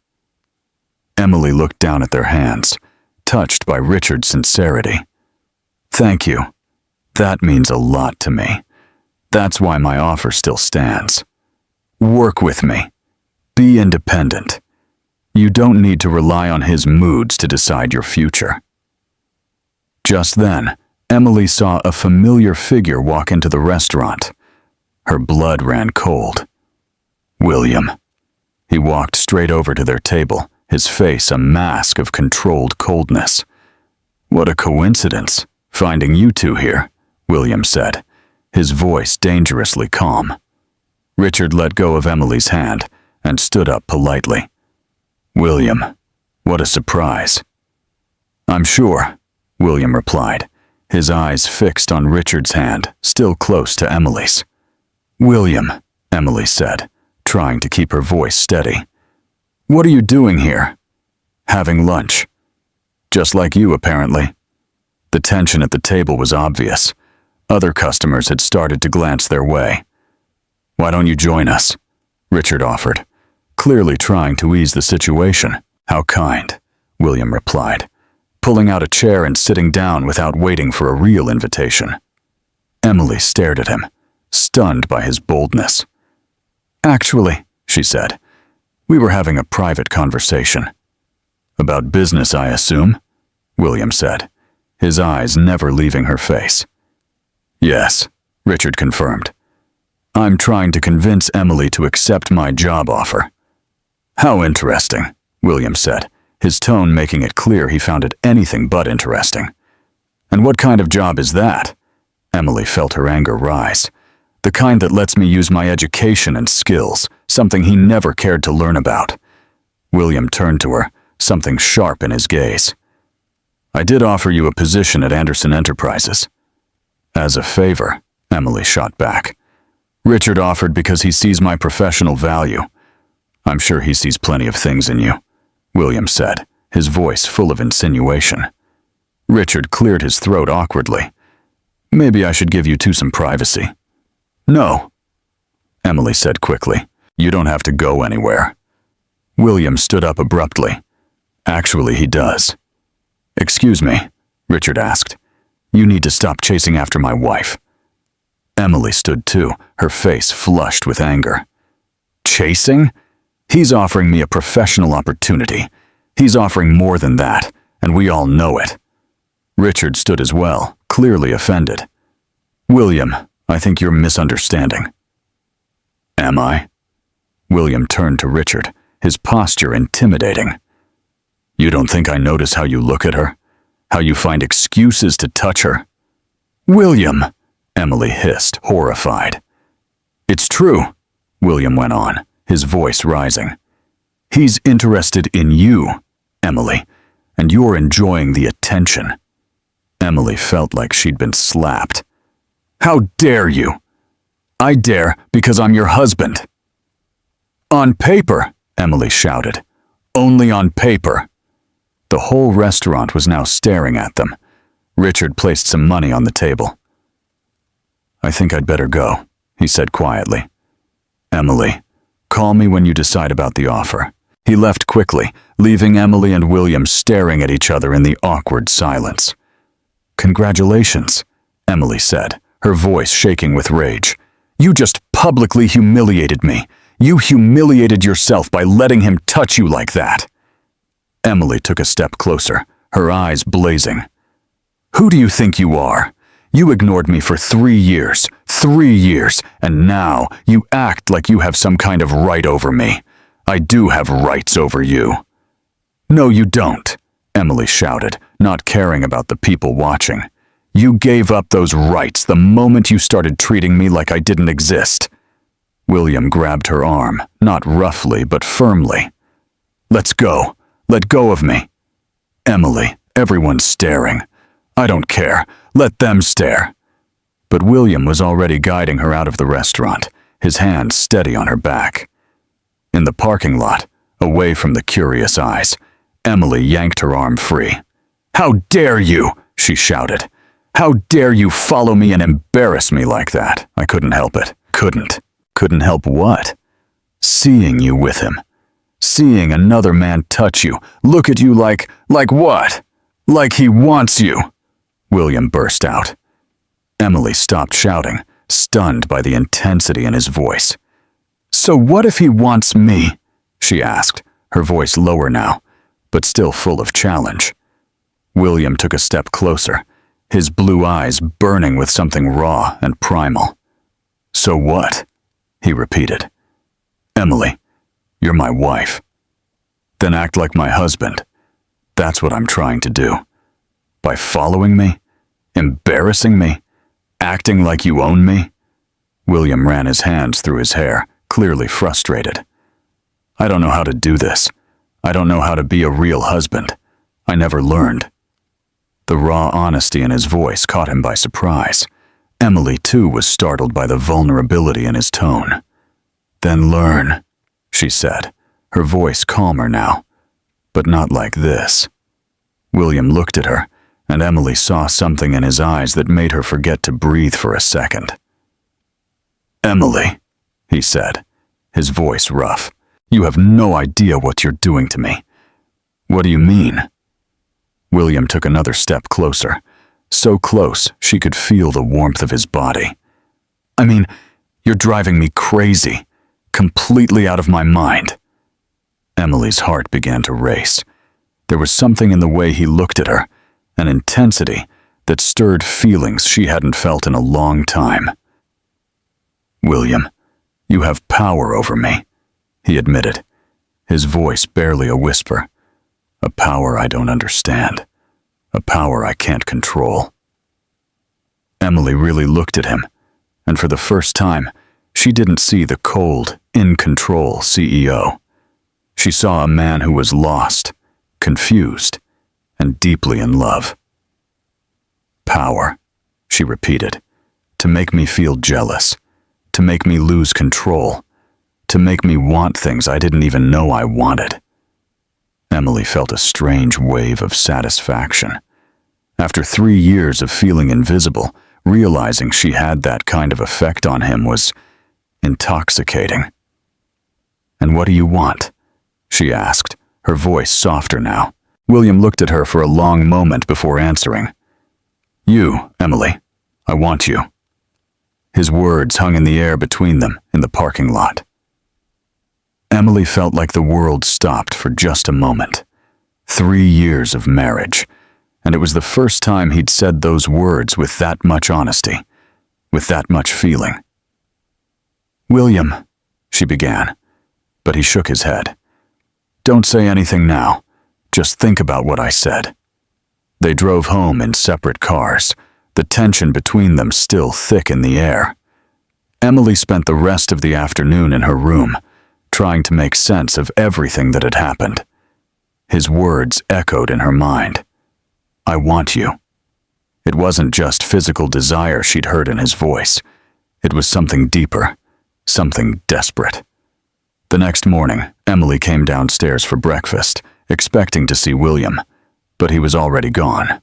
Emily looked down at their hands, touched by Richard's sincerity. "Thank you. That means a lot to me. That's why my offer still stands. Work with me. Be independent. You don't need to rely on his moods to decide your future." Just then, Emily saw a familiar figure walk into the restaurant. Her blood ran cold. William. He walked straight over to their table, his face a mask of controlled coldness. "What a coincidence, finding you two here," William said, his voice dangerously calm. Richard let go of Emily's hand and stood up politely. "William, what a surprise." "I'm sure," William replied, his eyes fixed on Richard's hand, still close to Emily's. "William," Emily said, trying to keep her voice steady. "What are you doing here?" "Having lunch." "Just like you, apparently." The tension at the table was obvious. Other customers had started to glance their way. "Why don't you join us?" Richard offered, clearly trying to ease the situation. "How kind," William replied, pulling out a chair and sitting down without waiting for a real invitation. Emily stared at him, stunned by his boldness. "Actually," she said, "we were having a private conversation." "About business, I assume?" William said, his eyes never leaving her face. "Yes," Richard confirmed. "I'm trying to convince Emily to accept my job offer." "How interesting," William said, his tone making it clear he found it anything but interesting. "And what kind of job is that?" Emily felt her anger rise. "The kind that lets me use my education and skills, something he never cared to learn about." William turned to her, something sharp in his gaze. "I did offer you a position at Anderson Enterprises." "As a favor," Emily shot back. "Richard offered because he sees my professional value." "I'm sure he sees plenty of things in you," William said, his voice full of insinuation. Richard cleared his throat awkwardly. "Maybe I should give you two some privacy." "No," Emily said quickly. "You don't have to go anywhere." William stood up abruptly. "Actually, he does." "Excuse me," Richard asked. "You need to stop chasing after my wife." Emily stood too, her face flushed with anger. "Chasing? He's offering me a professional opportunity. He's offering more than that, and we all know it." Richard stood as well, clearly offended. "William, I think you're misunderstanding." "Am I?" William turned to Richard, his posture intimidating. "You don't think I notice how you look at her? How you find excuses to touch her?" "William!" Emily hissed, horrified. "It's true," William went on, his voice rising. "He's interested in you, Emily, and you're enjoying the attention." Emily felt like she'd been slapped. "How dare you?" "I dare because I'm your husband." "On paper," Emily shouted. "Only on paper." The whole restaurant was now staring at them. Richard placed some money on the table. "I think I'd better go," he said quietly. "Emily, call me when you decide about the offer." He left quickly, leaving Emily and William staring at each other in the awkward silence. "Congratulations," Emily said, her voice shaking with rage. "You just publicly humiliated me. You humiliated yourself by letting him touch you like that." Emily took a step closer, her eyes blazing. "Who do you think you are? You ignored me for 3 years, and now you act like you have some kind of right over me. I do have rights over you." "No, you don't," Emily shouted, not caring about the people watching. "You gave up those rights the moment you started treating me like I didn't exist." William grabbed her arm, not roughly but firmly. "Let's go. Let go of me." "Emily, everyone's staring." "I don't care. Let them stare." But William was already guiding her out of the restaurant, his hand steady on her back. In the parking lot, away from the curious eyes, Emily yanked her arm free. "How dare you!" she shouted. "How dare you follow me and embarrass me like that?" I couldn't help it. Couldn't help what? Seeing you with him. Seeing another man touch you, look at you like what? Like he wants you!" William burst out. Emily stopped shouting, stunned by the intensity in his voice. "So what if he wants me?" she asked, her voice lower now, but still full of challenge. William took a step closer, his blue eyes burning with something raw and primal. "So what?" he repeated. "Emily, you're my wife. Then act like my husband. That's what I'm trying to do. By following me, embarrassing me, acting like you own me." William ran his hands through his hair, clearly frustrated. "I don't know how to do this. I don't know how to be a real husband. I never learned." The raw honesty in his voice caught him by surprise. Emily, too, was startled by the vulnerability in his tone. "Then learn," she said, her voice calmer now. "But not like this." William looked at her, and Emily saw something in his eyes that made her forget to breathe for a second. "Emily," he said, his voice rough, "you have no idea what you're doing to me." "What do you mean?" William took another step closer, so close she could feel the warmth of his body. "I mean, you're driving me crazy, completely out of my mind." Emily's heart began to race. There was something in the way he looked at her, an intensity that stirred feelings she hadn't felt in a long time. "William, you have power over me," he admitted, his voice barely a whisper. "A power I don't understand, a power I can't control." Emily really looked at him, and for the first time, she didn't see the cold, in-control CEO. She saw a man who was lost, confused, and deeply in love. "Power," she repeated, "to make me feel jealous, to make me lose control, to make me want things I didn't even know I wanted." Emily felt a strange wave of satisfaction. After 3 years of feeling invisible, realizing she had that kind of effect on him was intoxicating. "And what do you want?" she asked, her voice softer now. William looked at her for a long moment before answering. "You, Emily. I want you." His words hung in the air between them in the parking lot. Emily felt like the world stopped for just a moment. 3 years of marriage, and it was the first time he'd said those words with that much honesty, with that much feeling. "William," she began, but he shook his head. "Don't say anything now. Just think about what I said." They drove home in separate cars, the tension between them still thick in the air. Emily spent the rest of the afternoon in her room, trying to make sense of everything that had happened. His words echoed in her mind. "I want you." It wasn't just physical desire she'd heard in his voice. It was something deeper, something desperate. The next morning, Emily came downstairs for breakfast, expecting to see William, but he was already gone.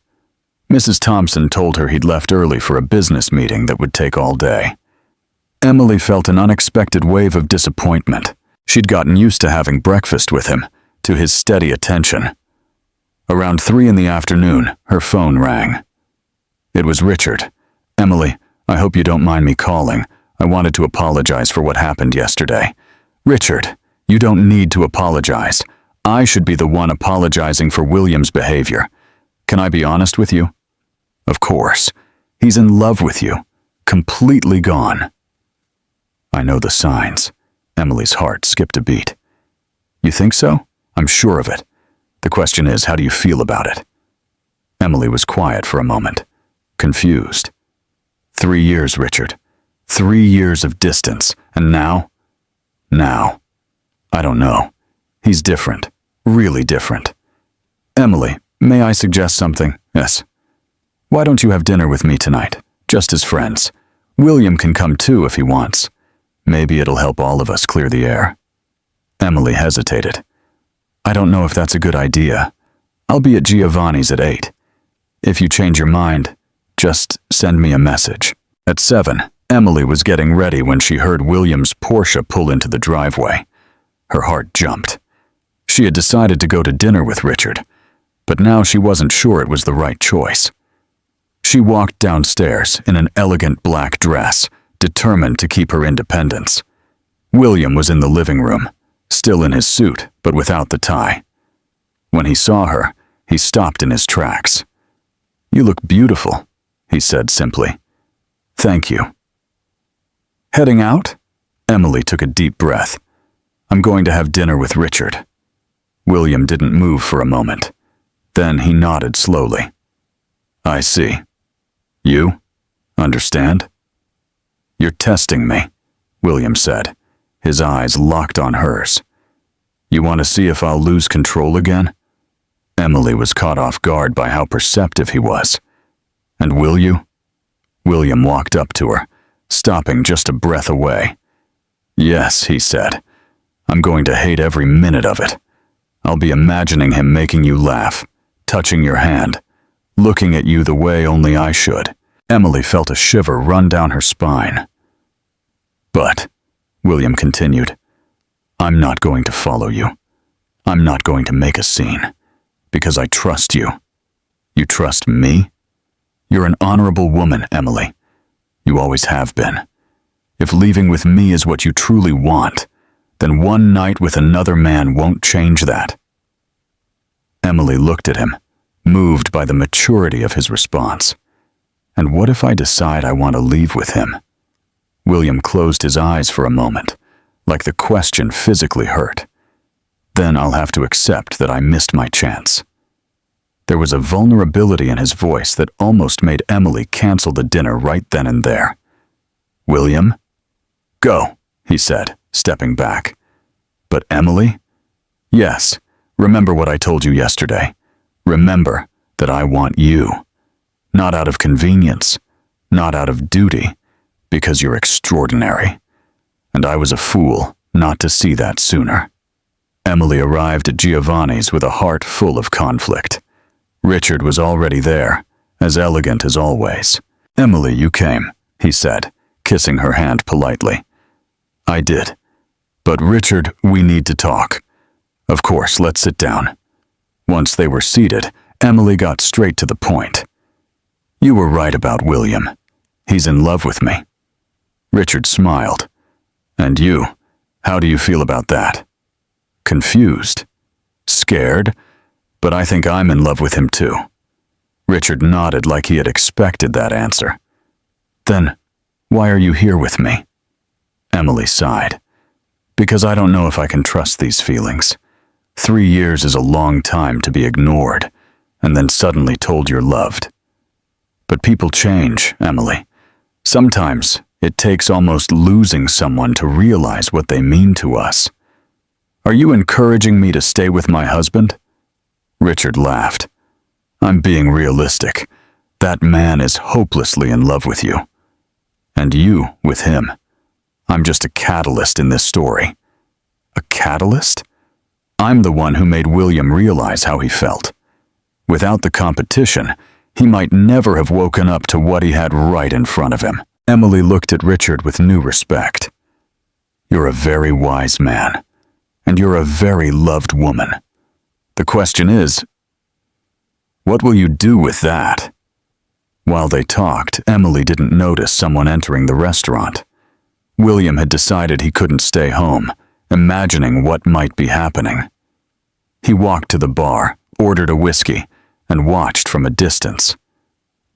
Mrs. Thompson told her he'd left early for a business meeting that would take all day. Emily felt an unexpected wave of disappointment. She'd gotten used to having breakfast with him, to his steady attention. Around 3 in the afternoon, her phone rang. It was Richard. "Emily, I hope you don't mind me calling. I wanted to apologize for what happened yesterday." "Richard, you don't need to apologize. I should be the one apologizing for William's behavior. Can I be honest with you?" "Of course. He's in love with you. Completely gone." "I know the signs." Emily's heart skipped a beat. "You think so? I'm sure of it. The question is, how do you feel about it?" Emily was quiet for a moment, confused. 3 years, Richard. 3 years of distance, and now? Now. I don't know. He's different. Really different. "Emily, may I suggest something?" "Yes." "Why don't you have dinner with me tonight, just as friends? William can come too if he wants. Maybe it'll help all of us clear the air." Emily hesitated. "I don't know if that's a good idea. I'll be at Giovanni's at 8. If you change your mind, just send me a message." At 7, Emily was getting ready when she heard William's Porsche pull into the driveway. Her heart jumped. She had decided to go to dinner with Richard, but now she wasn't sure it was the right choice. She walked downstairs in an elegant black dress, determined to keep her independence. William was in the living room, still in his suit, but without the tie. When he saw her, he stopped in his tracks. "You look beautiful," he said simply. "Thank you." "Heading out?" Emily took a deep breath. "I'm going to have dinner with Richard." William didn't move for a moment. Then he nodded slowly. "I see. You? Understand?" "You're testing me," William said, his eyes locked on hers. "You want to see if I'll lose control again?" Emily was caught off guard by how perceptive he was. "And will you?" William walked up to her, stopping just a breath away. "Yes," he said. "I'm going to hate every minute of it. I'll be imagining him making you laugh, touching your hand, looking at you the way only I should." Emily felt a shiver run down her spine. "But," William continued, "I'm not going to follow you. I'm not going to make a scene, because I trust you. You trust me? You're an honorable woman, Emily. You always have been. If leaving with me is what you truly want, then one night with another man won't change that." Emily looked at him, moved by the maturity of his response. "And what if I decide I want to leave with him?" William closed his eyes for a moment, like the question physically hurt. "Then I'll have to accept that I missed my chance." There was a vulnerability in his voice that almost made Emily cancel the dinner right then and there. "William?" "Go," he said, stepping back. "But Emily?" "Yes, remember what I told you yesterday. Remember that I want you. Not out of convenience, not out of duty, because you're extraordinary. And I was a fool not to see that sooner." Emily arrived at Giovanni's with a heart full of conflict. Richard was already there, as elegant as always. "Emily, you came," he said, kissing her hand politely. "I did. But Richard, we need to talk. Of course, let's sit down." Once they were seated, Emily got straight to the point. "You were right about William. He's in love with me." Richard smiled. "And you, how do you feel about that?" "Confused. Scared, but I think I'm in love with him too." Richard nodded like he had expected that answer. "Then, why are you here with me?" Emily sighed. "Because I don't know if I can trust these feelings. 3 years is a long time to be ignored, and then suddenly told you're loved. But people change, Emily. Sometimes it takes almost losing someone to realize what they mean to us. Are you encouraging me to stay with my husband?" Richard laughed. "I'm being realistic. That man is hopelessly in love with you. And you with him. I'm just a catalyst in this story." "A catalyst?" "I'm the one who made William realize how he felt. Without the competition, he might never have woken up to what he had right in front of him." Emily looked at Richard with new respect. "You're a very wise man, and you're a very loved woman. The question is, what will you do with that?" While they talked, Emily didn't notice someone entering the restaurant. William had decided he couldn't stay home, imagining what might be happening. He walked to the bar, ordered a whiskey, and watched from a distance.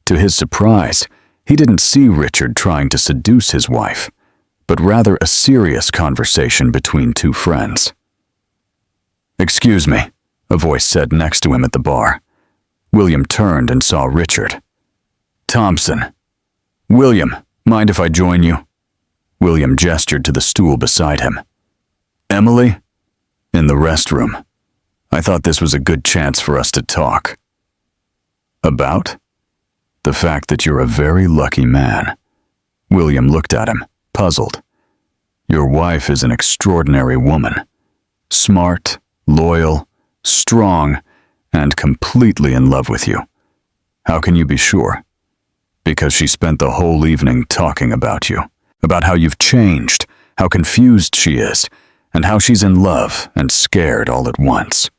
To his surprise, he didn't see Richard trying to seduce his wife, but rather a serious conversation between two friends. "Excuse me," a voice said next to him at the bar. William turned and saw Richard. "Thompson." "William, mind if I join you?" William gestured to the stool beside him. "Emily?" "In the restroom. I thought this was a good chance for us to talk." "About?" "The fact that you're a very lucky man." William looked at him, puzzled. "Your wife is an extraordinary woman. Smart, loyal, strong, and completely in love with you. How can you be sure?" "Because she spent the whole evening talking about you, about how you've changed, how confused she is, and how she's in love and scared all at once."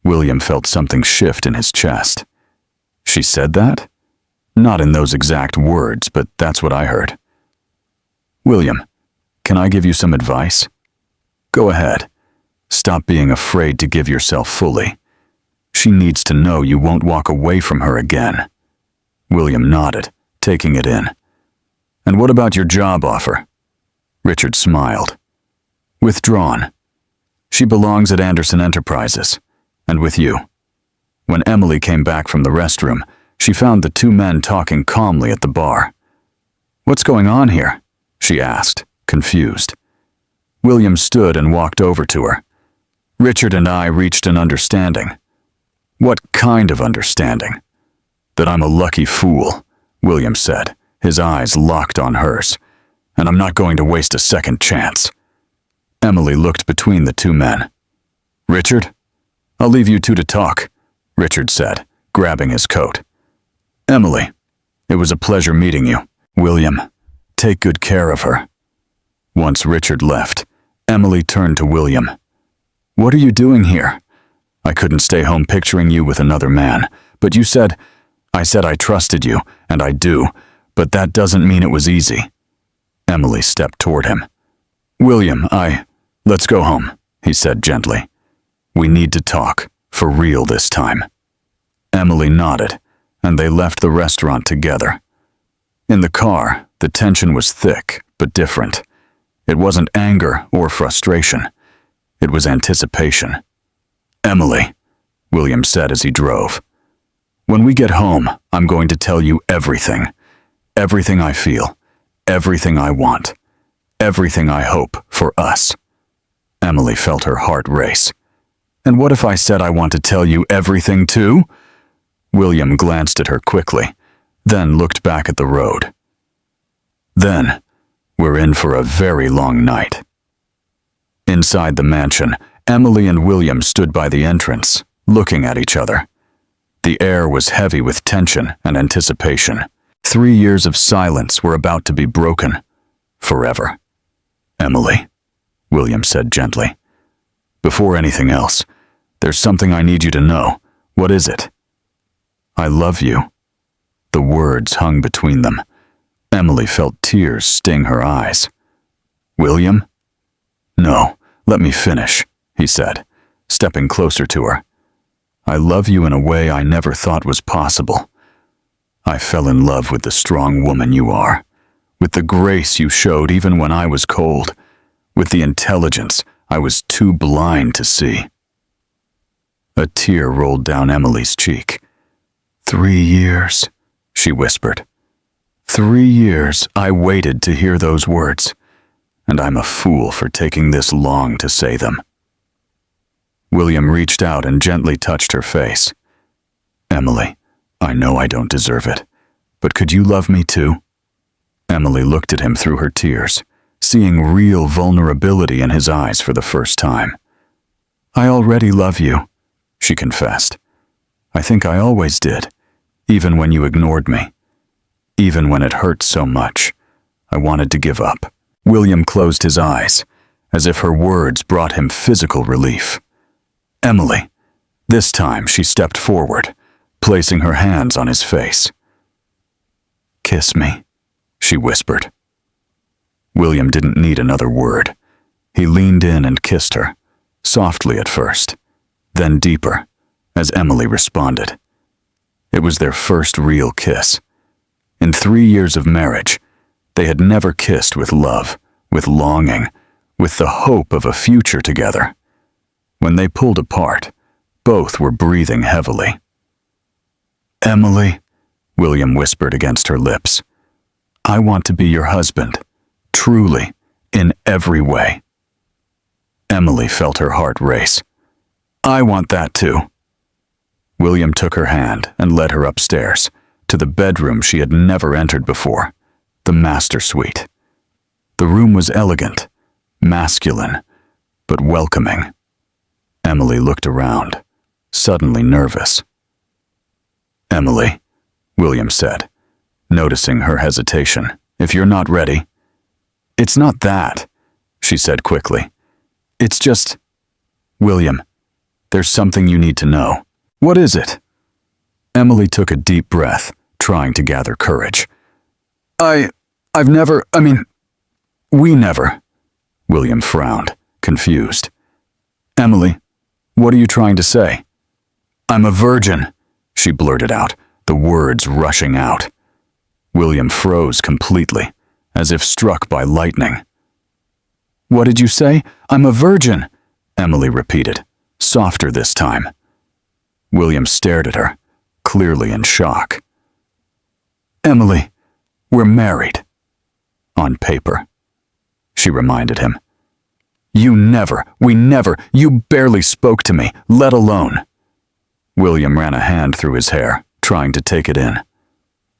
William felt something shift in his chest. "She said that?" "Not in those exact words, but that's what I heard." "William, can I give you some advice?" "Go ahead. Stop being afraid to give yourself fully. She needs to know you won't walk away from her again." William nodded, taking it in. "And what about your job offer?" Richard smiled. "Withdrawn. She belongs at Anderson Enterprises, and with you." When Emily came back from the restroom, she found the two men talking calmly at the bar. "What's going on here?" she asked, confused. William stood and walked over to her. "Richard and I reached an understanding." What kind of understanding? That I'm a lucky fool, William said, his eyes locked on hers. And I'm not going to waste a second chance. Emily looked between the two men. Richard? I'll leave you two to talk, Richard said, grabbing his coat. Emily, it was a pleasure meeting you. William, take good care of her. Once Richard left, Emily turned to William. What are you doing here? I couldn't stay home picturing you with another man, but you said, I said I trusted you, and I do, but that doesn't mean it was easy. Emily stepped toward him. William, let's go home, he said gently. We need to talk, for real this time. Emily nodded, and they left the restaurant together. In the car, the tension was thick, but different. It wasn't anger or frustration. It was anticipation. Emily, William said as he drove. When we get home, I'm going to tell you everything. Everything I feel. Everything I want. Everything I hope for us. Emily felt her heart race. And what if I said I want to tell you everything too? William glanced at her quickly, then looked back at the road. Then, we're in for a very long night. Inside the mansion, Emily and William stood by the entrance, looking at each other. The air was heavy with tension and anticipation. 3 years of silence were about to be broken. Forever. Emily, William said gently. Before anything else, there's something I need you to know. What is it? I love you. The words hung between them. Emily felt tears sting her eyes. William? No, let me finish, he said, stepping closer to her. I love you in a way I never thought was possible. I fell in love with the strong woman you are, with the grace you showed even when I was cold, with the intelligence I was too blind to see. A tear rolled down Emily's cheek. 3 years, she whispered. 3 years I waited to hear those words, and I'm a fool for taking this long to say them. William reached out and gently touched her face. Emily, I know I don't deserve it, but could you love me too? Emily looked at him through her tears, seeing real vulnerability in his eyes for the first time. I already love you, she confessed. I think I always did, even when you ignored me. Even when it hurt so much, I wanted to give up. William closed his eyes, as if her words brought him physical relief. Emily. This time she stepped forward, placing her hands on his face. Kiss me, she whispered. William didn't need another word. He leaned in and kissed her, softly at first, then deeper, as Emily responded. It was their first real kiss. In 3 years of marriage, they had never kissed with love, with longing, with the hope of a future together. When they pulled apart, both were breathing heavily. Emily, William whispered against her lips, I want to be your husband, truly, in every way. Emily felt her heart race. I want that too. William took her hand and led her upstairs, to the bedroom she had never entered before, the master suite. The room was elegant, masculine, but welcoming. Emily looked around, suddenly nervous. Emily, William said, noticing her hesitation, if you're not ready. It's not that, she said quickly. It's just, William, there's something you need to know. What is it? Emily took a deep breath, trying to gather courage. We never. William frowned, confused. Emily, what are you trying to say? I'm a virgin, she blurted out, the words rushing out. William froze completely, as if struck by lightning. What did you say? I'm a virgin, Emily repeated, softer this time. William stared at her, clearly in shock. Emily, we're married. On paper, she reminded him. We never, you barely spoke to me, let alone. William ran a hand through his hair, trying to take it in.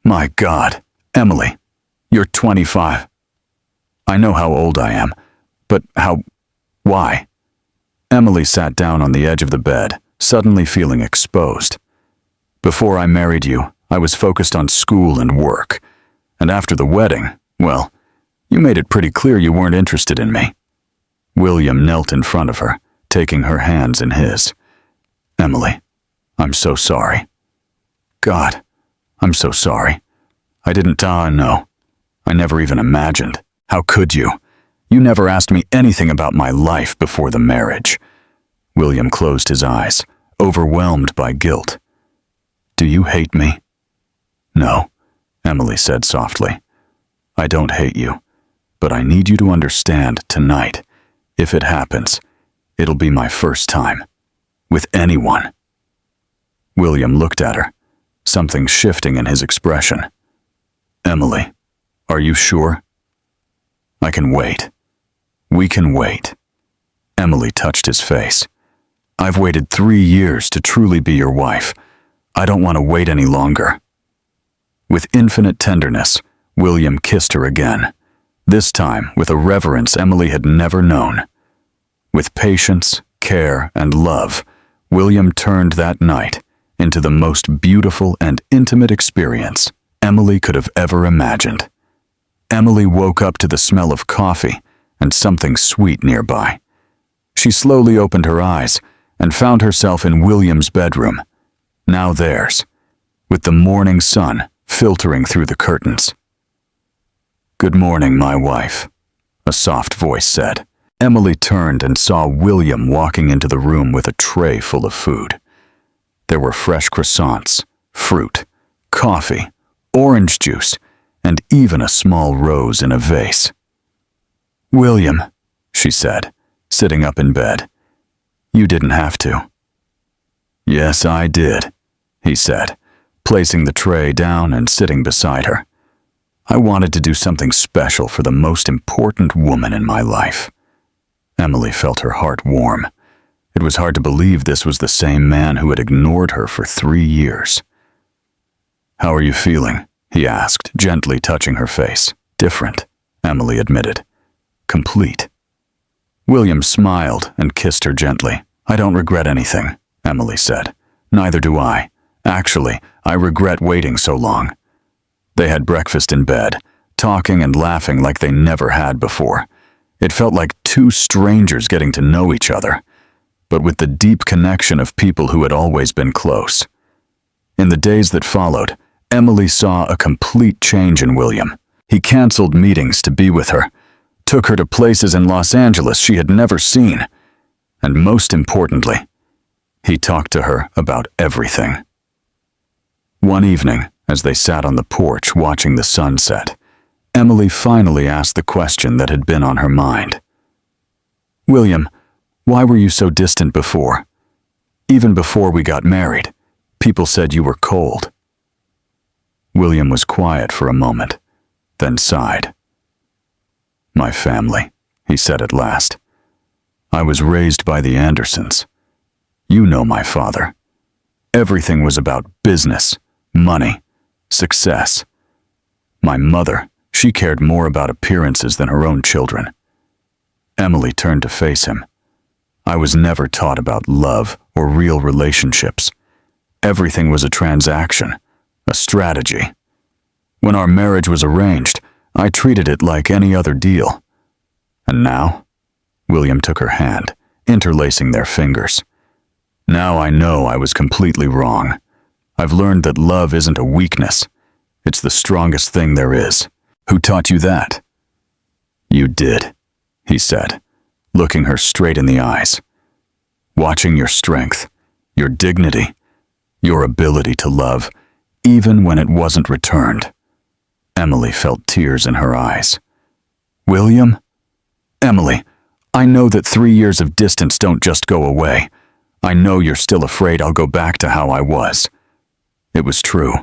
My God, Emily, you're 25. I know how old I am, but why? Emily sat down on the edge of the bed, suddenly feeling exposed. Before I married you, I was focused on school and work. And after the wedding, well, you made it pretty clear you weren't interested in me. William knelt in front of her, taking her hands in his. Emily, I'm so sorry. God, I'm so sorry. I didn't no. I never even imagined. How could you? You never asked me anything about my life before the marriage. William closed his eyes, overwhelmed by guilt. Do you hate me? No, Emily said softly. I don't hate you, but I need you to understand tonight, if it happens, it'll be my first time. With anyone. William looked at her, something shifting in his expression. Emily, are you sure? I can wait. We can wait. Emily touched his face. I've waited 3 years to truly be your wife. I don't want to wait any longer. With infinite tenderness, William kissed her again, this time with a reverence Emily had never known. With patience, care, and love, William turned that night into the most beautiful and intimate experience Emily could have ever imagined. Emily woke up to the smell of coffee and something sweet nearby. She slowly opened her eyes and found herself in William's bedroom, now theirs, with the morning sun filtering through the curtains. Good morning, my wife, a soft voice said. Emily turned and saw William walking into the room with a tray full of food. There were fresh croissants, fruit, coffee, orange juice, and even a small rose in a vase. William, she said, sitting up in bed. You didn't have to. Yes, I did, he said, placing the tray down and sitting beside her. I wanted to do something special for the most important woman in my life. Emily felt her heart warm. It was hard to believe this was the same man who had ignored her for 3 years. How are you feeling? He asked, gently touching her face. Different, Emily admitted. Complete. William smiled and kissed her gently. I don't regret anything, Emily said. Neither do I. Actually, I regret waiting so long. They had breakfast in bed, talking and laughing like they never had before. It felt like two strangers getting to know each other, but with the deep connection of people who had always been close. In the days that followed, Emily saw a complete change in William. He canceled meetings to be with her, took her to places in Los Angeles she had never seen, and most importantly, he talked to her about everything. One evening, as they sat on the porch watching the sunset, Emily finally asked the question that had been on her mind. William, why were you so distant before? Even before we got married, people said you were cold. William was quiet for a moment, then sighed. My family, he said at last. I was raised by the Andersons. You know my father. Everything was about business, money, success. My mother, she cared more about appearances than her own children. Emily turned to face him. I was never taught about love or real relationships. Everything was a transaction, a strategy. When our marriage was arranged, I treated it like any other deal. And now? William took her hand, interlacing their fingers. Now I know I was completely wrong. I've learned that love isn't a weakness. It's the strongest thing there is. Who taught you that? You did, he said, looking her straight in the eyes. Watching your strength, your dignity, your ability to love, even when it wasn't returned. Emily felt tears in her eyes. William? Emily, I know that 3 years of distance don't just go away. I know you're still afraid I'll go back to how I was. It was true.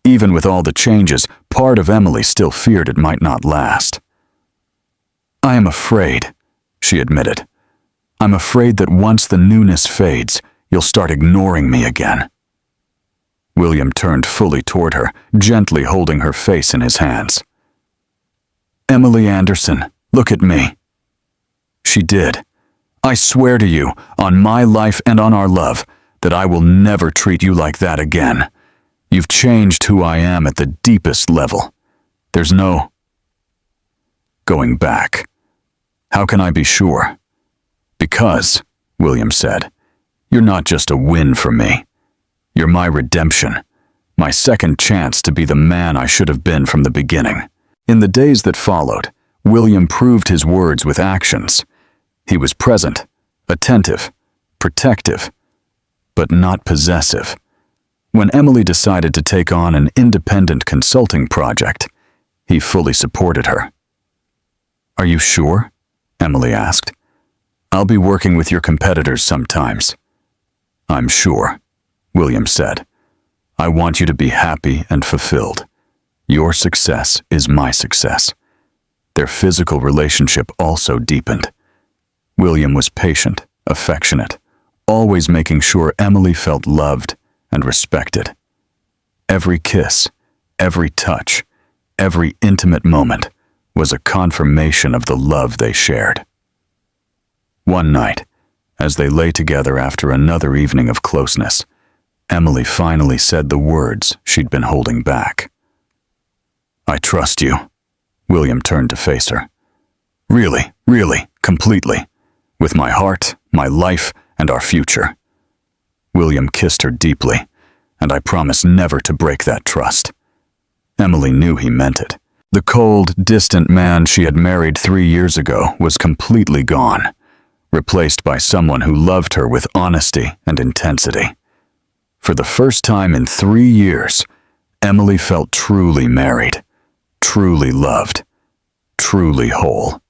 Even with all the changes, part of Emily still feared it might not last. I am afraid, she admitted. I'm afraid that once the newness fades, you'll start ignoring me again." William turned fully toward her, gently holding her face in his hands. "Emily Anderson, look at me." She did. "I swear to you, on my life and on our love, that I will never treat you like that again. You've changed who I am at the deepest level. There's no going back. How can I be sure?" "Because," William said, "you're not just a win for me. You're my redemption, my second chance to be the man I should have been from the beginning." In the days that followed, William proved his words with actions. He was present, attentive, protective, but not possessive. When Emily decided to take on an independent consulting project, he fully supported her. "Are you sure?" Emily asked. "I'll be working with your competitors sometimes." "I'm sure," William said. "I want you to be happy and fulfilled. Your success is my success." Their physical relationship also deepened. William was patient, affectionate, always making sure Emily felt loved and respected. Every kiss, every touch, every intimate moment was a confirmation of the love they shared. One night, as they lay together after another evening of closeness, Emily finally said the words she'd been holding back. "I trust you." William turned to face her. "Really, really, completely. With my heart, my life, and our future." William kissed her deeply, and I promise never to break that trust. Emily knew he meant it. The cold, distant man she had married 3 years ago was completely gone, replaced by someone who loved her with honesty and intensity. For the first time in 3 years, Emily felt truly married, truly loved, truly whole.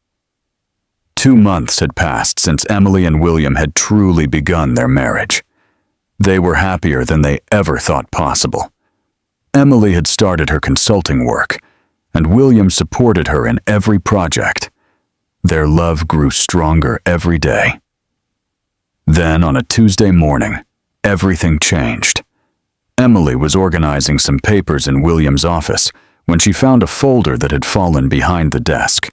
2 months had passed since Emily and William had truly begun their marriage. They were happier than they ever thought possible. Emily had started her consulting work, and William supported her in every project. Their love grew stronger every day. Then, on a Tuesday morning, everything changed. Emily was organizing some papers in William's office when she found a folder that had fallen behind the desk.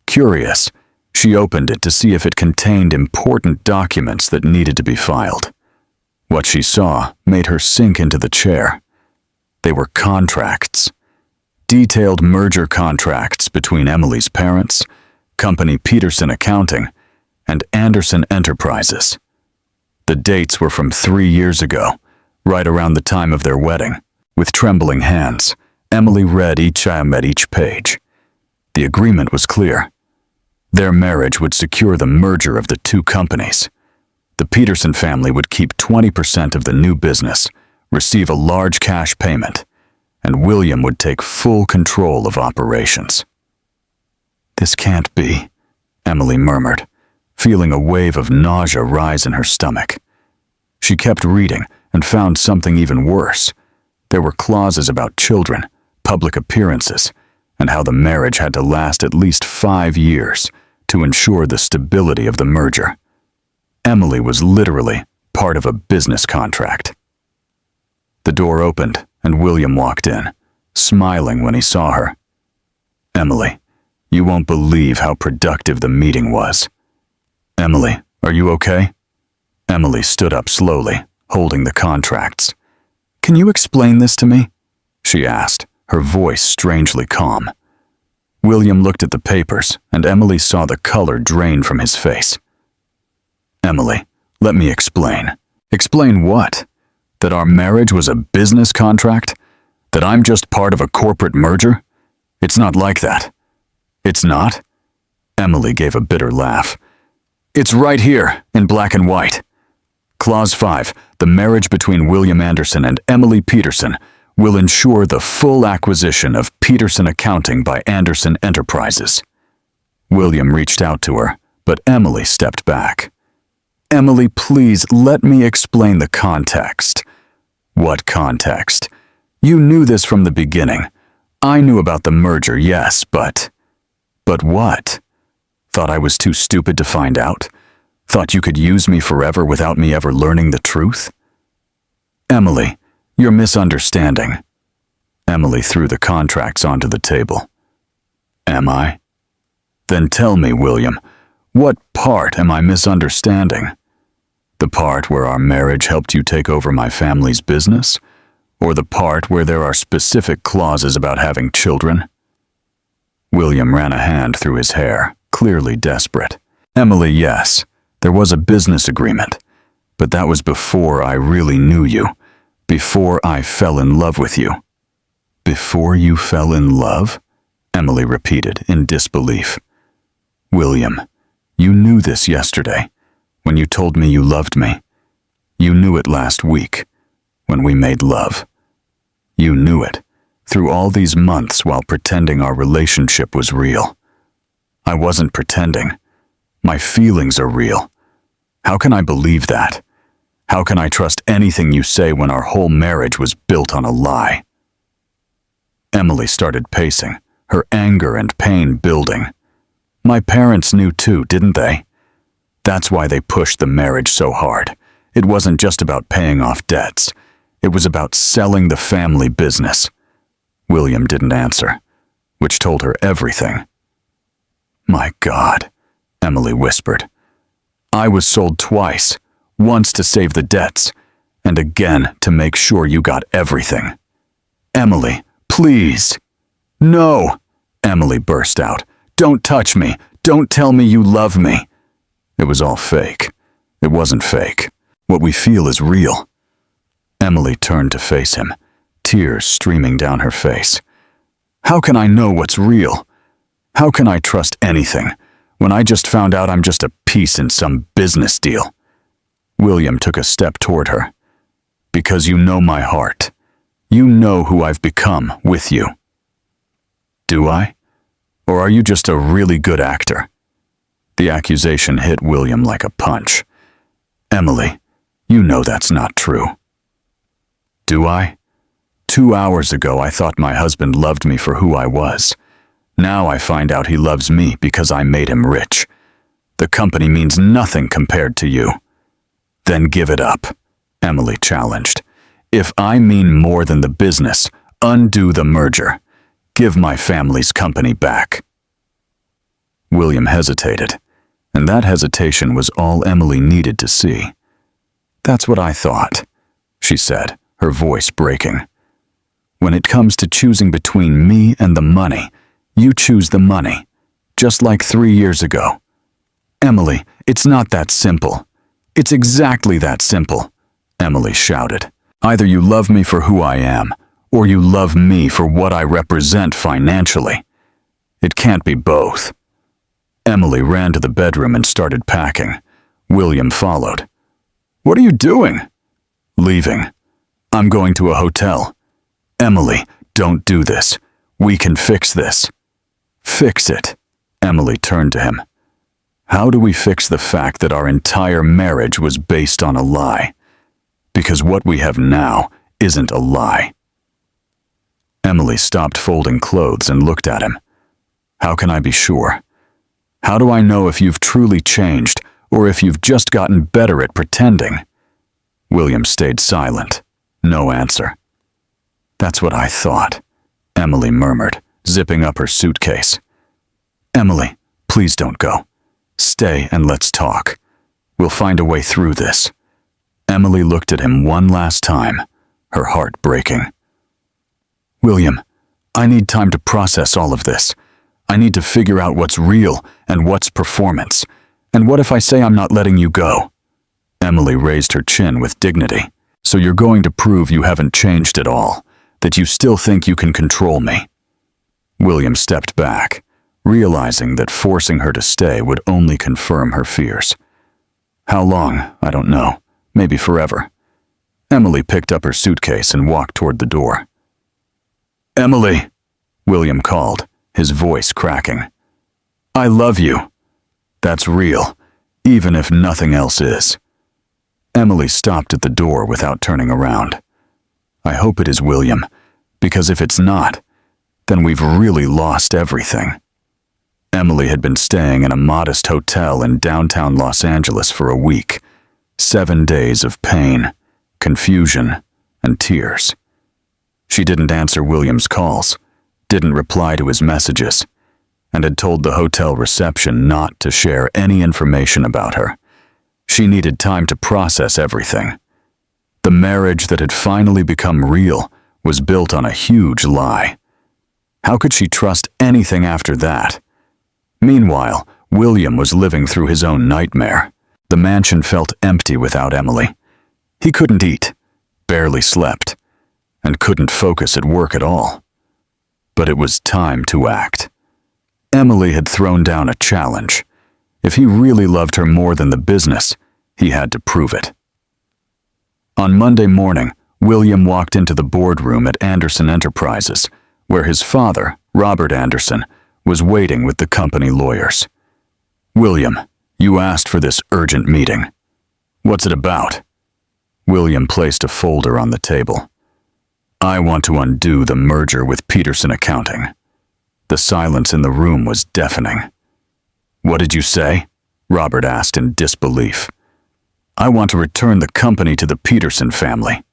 Curious, she opened it to see if it contained important documents that needed to be filed. What she saw made her sink into the chair. They were contracts. Detailed merger contracts between Emily's parents, company Peterson Accounting, and Anderson Enterprises. The dates were from 3 years ago, right around the time of their wedding. With trembling hands, Emily read each item at each page. The agreement was clear. Their marriage would secure the merger of the two companies. The Peterson family would keep 20% of the new business, receive a large cash payment, and William would take full control of operations. "This can't be," Emily murmured, feeling a wave of nausea rise in her stomach. She kept reading and found something even worse. There were clauses about children, public appearances, and how the marriage had to last at least 5 years to ensure the stability of the merger. Emily was literally part of a business contract. The door opened and William walked in, smiling when he saw her. "Emily, you won't believe how productive the meeting was." "Emily, are you okay?" Emily stood up slowly, holding the contracts. "Can you explain this to me?" she asked, her voice strangely calm. William looked at the papers, and Emily saw the color drain from his face. "Emily, let me explain." "Explain what? That our marriage was a business contract? That I'm just part of a corporate merger? It's not like that." "It's not?" Emily gave a bitter laugh. "It's right here, in black and white. Clause 5, the marriage between William Anderson and Emily Peterson will ensure the full acquisition of Peterson Accounting by Anderson Enterprises." William reached out to her, but Emily stepped back. "Emily, please let me explain the context." "What context? You knew this from the beginning. I knew about the merger, yes, but..." "But what? Thought I was too stupid to find out? Thought you could use me forever without me ever learning the truth? Emily, you're misunderstanding. Emily threw the contracts onto the table. Am I? Then tell me, William, what part am I misunderstanding? The part where our marriage helped you take over my family's business? Or the part where there are specific clauses about having children? William ran a hand through his hair, clearly desperate. Emily, yes, there was a business agreement, but that was before I really knew you, before I fell in love with you. Before you fell in love? Emily repeated in disbelief. William, you knew this yesterday, when you told me you loved me. You knew it last week, when we made love. You knew it, through all these months while pretending our relationship was real. I wasn't pretending. My feelings are real. How can I believe that? How can I trust anything you say when our whole marriage was built on a lie? Emily started pacing, her anger and pain building. My parents knew too, didn't they? That's why they pushed the marriage so hard. It wasn't just about paying off debts. It was about selling the family business. William didn't answer, which told her everything. My God, Emily whispered. I was sold twice, once to save the debts, and again to make sure you got everything. Emily, please. No, Emily burst out. Don't touch me. Don't tell me you love me. It was all fake. It wasn't fake. What we feel is real. Emily turned to face him, tears streaming down her face. How can I know what's real? How can I trust anything when I just found out I'm just a piece in some business deal? William took a step toward her. Because you know my heart. You know who I've become with you. Do I? Or are you just a really good actor? The accusation hit William like a punch. Emily, you know that's not true. Do I? 2 hours ago I thought my husband loved me for who I was. Now I find out he loves me because I made him rich. The company means nothing compared to you. Then give it up, Emily challenged. If I mean more than the business, undo the merger. Give my family's company back. William hesitated, and that hesitation was all Emily needed to see. That's what I thought, she said, her voice breaking. When it comes to choosing between me and the money, you choose the money, just like 3 years ago. Emily, it's not that simple. It's exactly that simple, Emily shouted. Either you love me for who I am, or you love me for what I represent financially. It can't be both. Emily ran to the bedroom and started packing. William followed. What are you doing? Leaving. I'm going to a hotel. Emily, don't do this. We can fix this. Fix it. Emily turned to him. How do we fix the fact that our entire marriage was based on a lie? Because what we have now isn't a lie. Emily stopped folding clothes and looked at him. How can I be sure? How do I know if you've truly changed or if you've just gotten better at pretending? William stayed silent. No answer. That's what I thought, Emily murmured, zipping up her suitcase. Emily, please don't go. Stay and let's talk. We'll find a way through this. Emily looked at him one last time, her heart breaking. William, I need time to process all of this. I need to figure out what's real and what's performance. And what if I say I'm not letting you go? Emily raised her chin with dignity. So you're going to prove you haven't changed at all, that you still think you can control me. William stepped back, realizing that forcing her to stay would only confirm her fears. How long, I don't know. Maybe forever. Emily picked up her suitcase and walked toward the door. Emily, William called, his voice cracking. I love you. That's real, even if nothing else is. Emily stopped at the door without turning around. I hope it is William, because if it's not, then we've really lost everything. Emily had been staying in a modest hotel in downtown Los Angeles for a week. 7 days of pain, confusion, and tears. She didn't answer William's calls, didn't reply to his messages, and had told the hotel reception not to share any information about her. She needed time to process everything. The marriage that had finally become real was built on a huge lie. How could she trust anything after that? Meanwhile, William was living through his own nightmare. The mansion felt empty without Emily. He couldn't eat, barely slept, and couldn't focus at work at all. But it was time to act. Emily had thrown down a challenge. If he really loved her more than the business, he had to prove it. On Monday morning, William walked into the boardroom at Anderson Enterprises, where his father, Robert Anderson, was waiting with the company lawyers. "William, you asked for this urgent meeting. What's it about?" William placed a folder on the table. "I want to undo the merger with Peterson Accounting." The silence in the room was deafening. "What did you say?" Robert asked in disbelief. "I want to return the company to the Peterson family."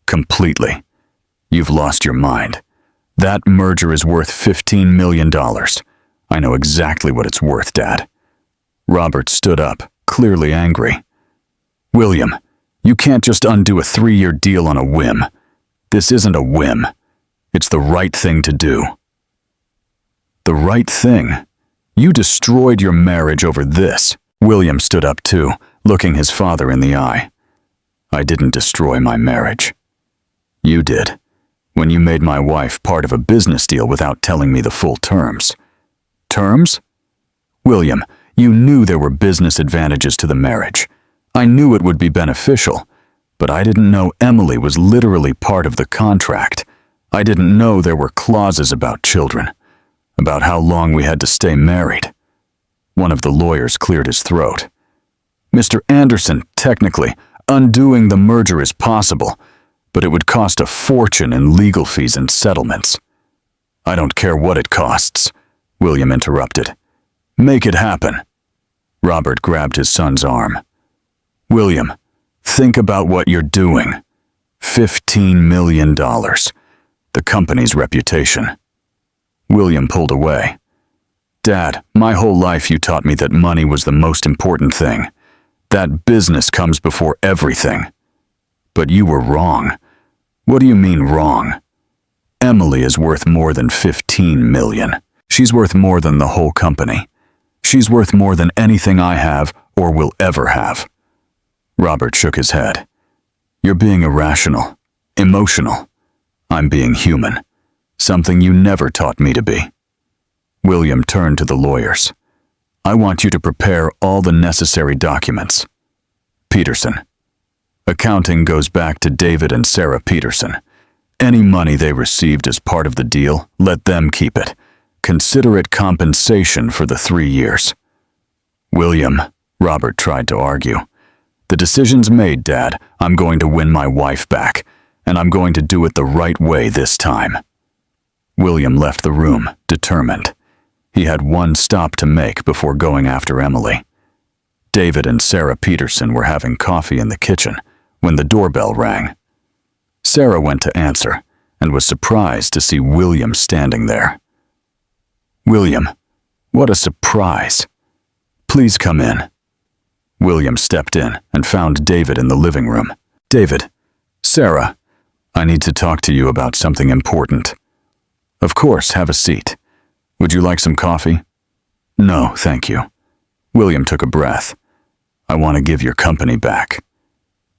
"Completely. You've lost your mind. That merger is worth $15 million. I know exactly what it's worth, Dad." Robert stood up, clearly angry. "William, you can't just undo a 3-year deal on a whim. This isn't a whim. It's the right thing to do." "The right thing? You destroyed your marriage over this." William stood up too, looking his father in the eye. "I didn't destroy my marriage. You did, when you made my wife part of a business deal without telling me the full terms." "Terms?" "William, you knew there were business advantages to the marriage. I knew it would be beneficial, but I didn't know Emily was literally part of the contract. I didn't know there were clauses about children, about how long we had to stay married." One of the lawyers cleared his throat. "Mr. Anderson, technically, undoing the merger is possible, but it would cost a fortune in legal fees and settlements." "I don't care what it costs," William interrupted. "Make it happen." Robert grabbed his son's arm. "William, think about what you're doing. $15 million. The company's reputation." William pulled away. "Dad, my whole life you taught me that money was the most important thing. That business comes before everything. But you were wrong." "What do you mean wrong?" "Emily is worth more than $15 million. She's worth more than the whole company. She's worth more than anything I have or will ever have." Robert shook his head. "You're being irrational, emotional. I'm being human, something you never taught me to be." William turned to the lawyers. "I want you to prepare all the necessary documents." Peterson. Accounting goes back to David and Sarah Peterson. Any money they received as part of the deal, let them keep it. Consider it compensation for the 3 years. "William," Robert tried to argue. "The decision's made, Dad. I'm going to win my wife back, and I'm going to do it the right way this time." William left the room, determined. He had one stop to make before going after Emily. David and Sarah Peterson were having coffee in the kitchen when the doorbell rang. Sarah went to answer and was surprised to see William standing there. "William, what a surprise. Please come in." William stepped in and found David in the living room. "David, Sarah, I need to talk to you about something important." "Of course, have a seat. Would you like some coffee?" "No, thank you." William took a breath. "I want to give your company back."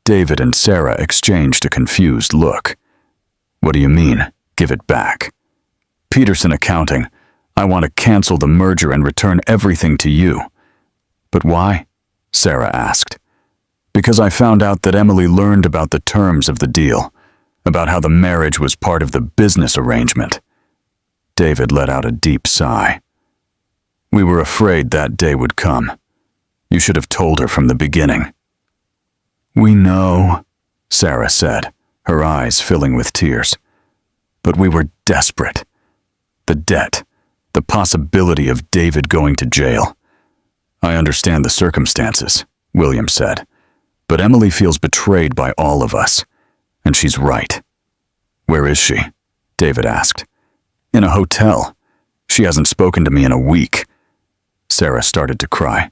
David and Sarah exchanged a confused look. "What do you mean, give it back?" "Peterson Accounting. I want to cancel the merger and return everything to you." "But why?" Sarah asked. "Because I found out that Emily learned about the terms of the deal, about how the marriage was part of the business arrangement." David let out a deep sigh. "We were afraid that day would come. You should have told her from the beginning." "We know," Sarah said, her eyes filling with tears. "But we were desperate. The debt, the possibility of David going to jail. "I understand the circumstances," William said, "but Emily feels betrayed by all of us, and she's right." "Where is she?" David asked. "In a hotel. She hasn't spoken to me in a week." Sarah started to cry.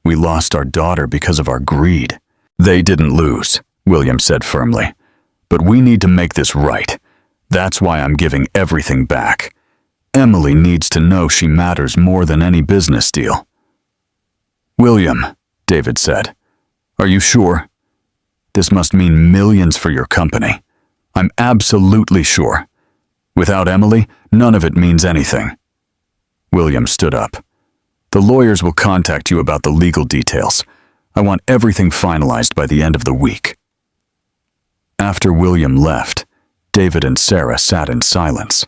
"We lost our daughter because of our greed." "They didn't lose," William said firmly. "But we need to make this right. That's why I'm giving everything back. Emily needs to know she matters more than any business deal." "William," David said, "are you sure? This must mean millions for your company. I'm absolutely sure. Without Emily, none of it means anything." William stood up. "The lawyers will contact you about the legal details. I want everything finalized by the end of the week." After William left, David and Sarah sat in silence,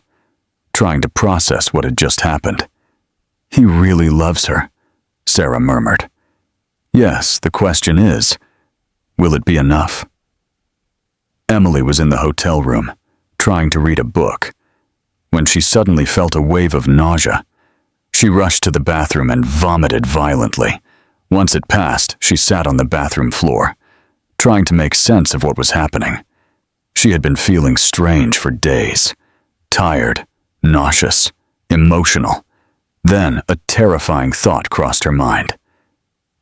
trying to process what had just happened. "He really loves her," Sarah murmured. "Yes, the question is, will it be enough?" Emily was in the hotel room, trying to read a book, when she suddenly felt a wave of nausea. She rushed to the bathroom and vomited violently. Once it passed, she sat on the bathroom floor, trying to make sense of what was happening. She had been feeling strange for days, tired, nauseous, emotional. Then a terrifying thought crossed her mind.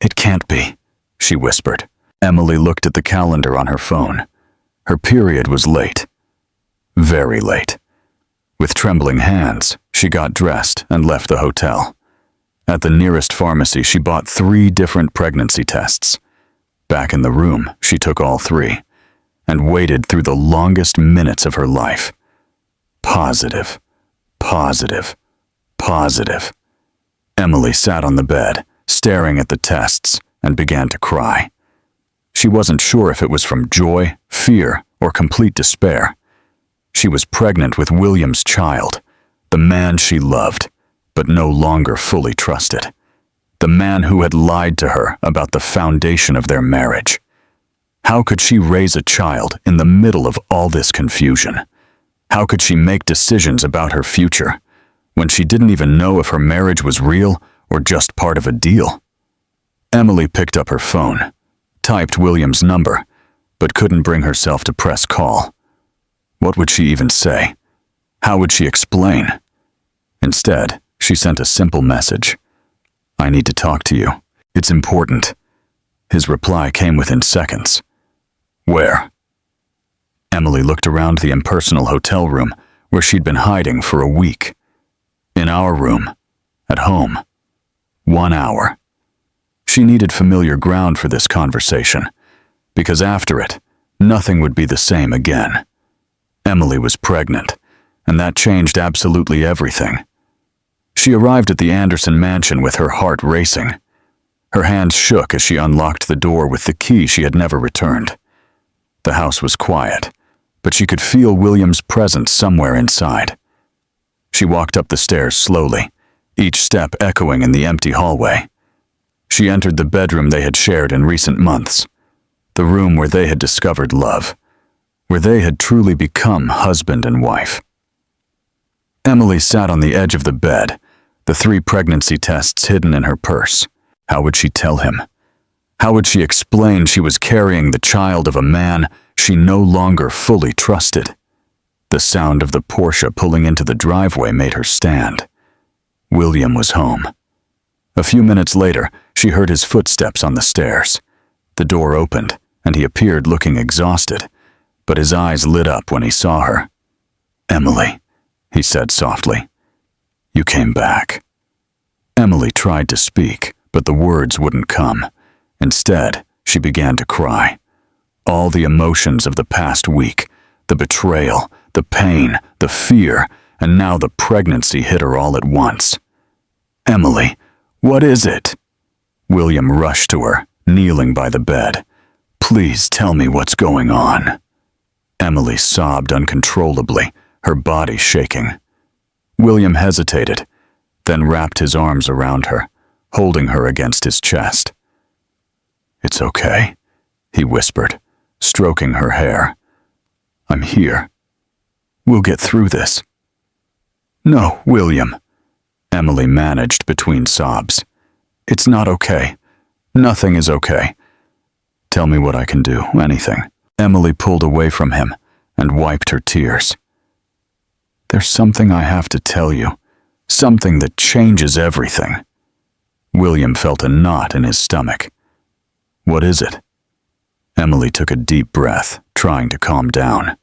"It can't be," she whispered. Emily looked at the calendar on her phone. Her period was late. Very late. With trembling hands, she got dressed and left the hotel. At the nearest pharmacy, she bought 3 different pregnancy tests. Back in the room, she took all 3 and waited through the longest minutes of her life. Positive, positive, positive. Emily sat on the bed, staring at the tests, and began to cry. She wasn't sure if it was from joy, fear, or complete despair. She was pregnant with William's child, the man she loved, but no longer fully trusted. The man who had lied to her about the foundation of their marriage. How could she raise a child in the middle of all this confusion? How could she make decisions about her future when she didn't even know if her marriage was real or just part of a deal? Emily picked up her phone, typed William's number, but couldn't bring herself to press call. What would she even say? How would she explain? Instead, she sent a simple message. "I need to talk to you. It's important." His reply came within seconds. "Where?" Emily looked around the impersonal hotel room where she'd been hiding for a week. "In our room. At home. 1 hour." She needed familiar ground for this conversation, because after it, nothing would be the same again. Emily was pregnant, and that changed absolutely everything. She arrived at the Anderson mansion with her heart racing. Her hands shook as she unlocked the door with the key she had never returned. The house was quiet, but she could feel William's presence somewhere inside. She walked up the stairs slowly, each step echoing in the empty hallway. She entered the bedroom they had shared in recent months, the room where they had discovered love, where they had truly become husband and wife. Emily sat on the edge of the bed, the 3 pregnancy tests hidden in her purse. How would she tell him? How would she explain she was carrying the child of a man she no longer fully trusted? The sound of the Porsche pulling into the driveway made her stand. William was home. A few minutes later, she heard his footsteps on the stairs. The door opened, and he appeared looking exhausted, but his eyes lit up when he saw her. "Emily," he said softly, "you came back." Emily tried to speak, but the words wouldn't come. Instead, she began to cry. All the emotions of the past week, the betrayal, the pain, the fear, and now the pregnancy hit her all at once. "Emily, what is it?" William rushed to her, kneeling by the bed. "Please tell me what's going on." Emily sobbed uncontrollably, her body shaking. William hesitated, then wrapped his arms around her, holding her against his chest. "It's okay," he whispered, stroking her hair. "I'm here. We'll get through this." "No, William." Emily managed between sobs. "It's not okay. Nothing is okay. Tell me what I can do, anything." Emily pulled away from him and wiped her tears. "There's something I have to tell you, something that changes everything." William felt a knot in his stomach. "What is it?" Emily took a deep breath, trying to calm down.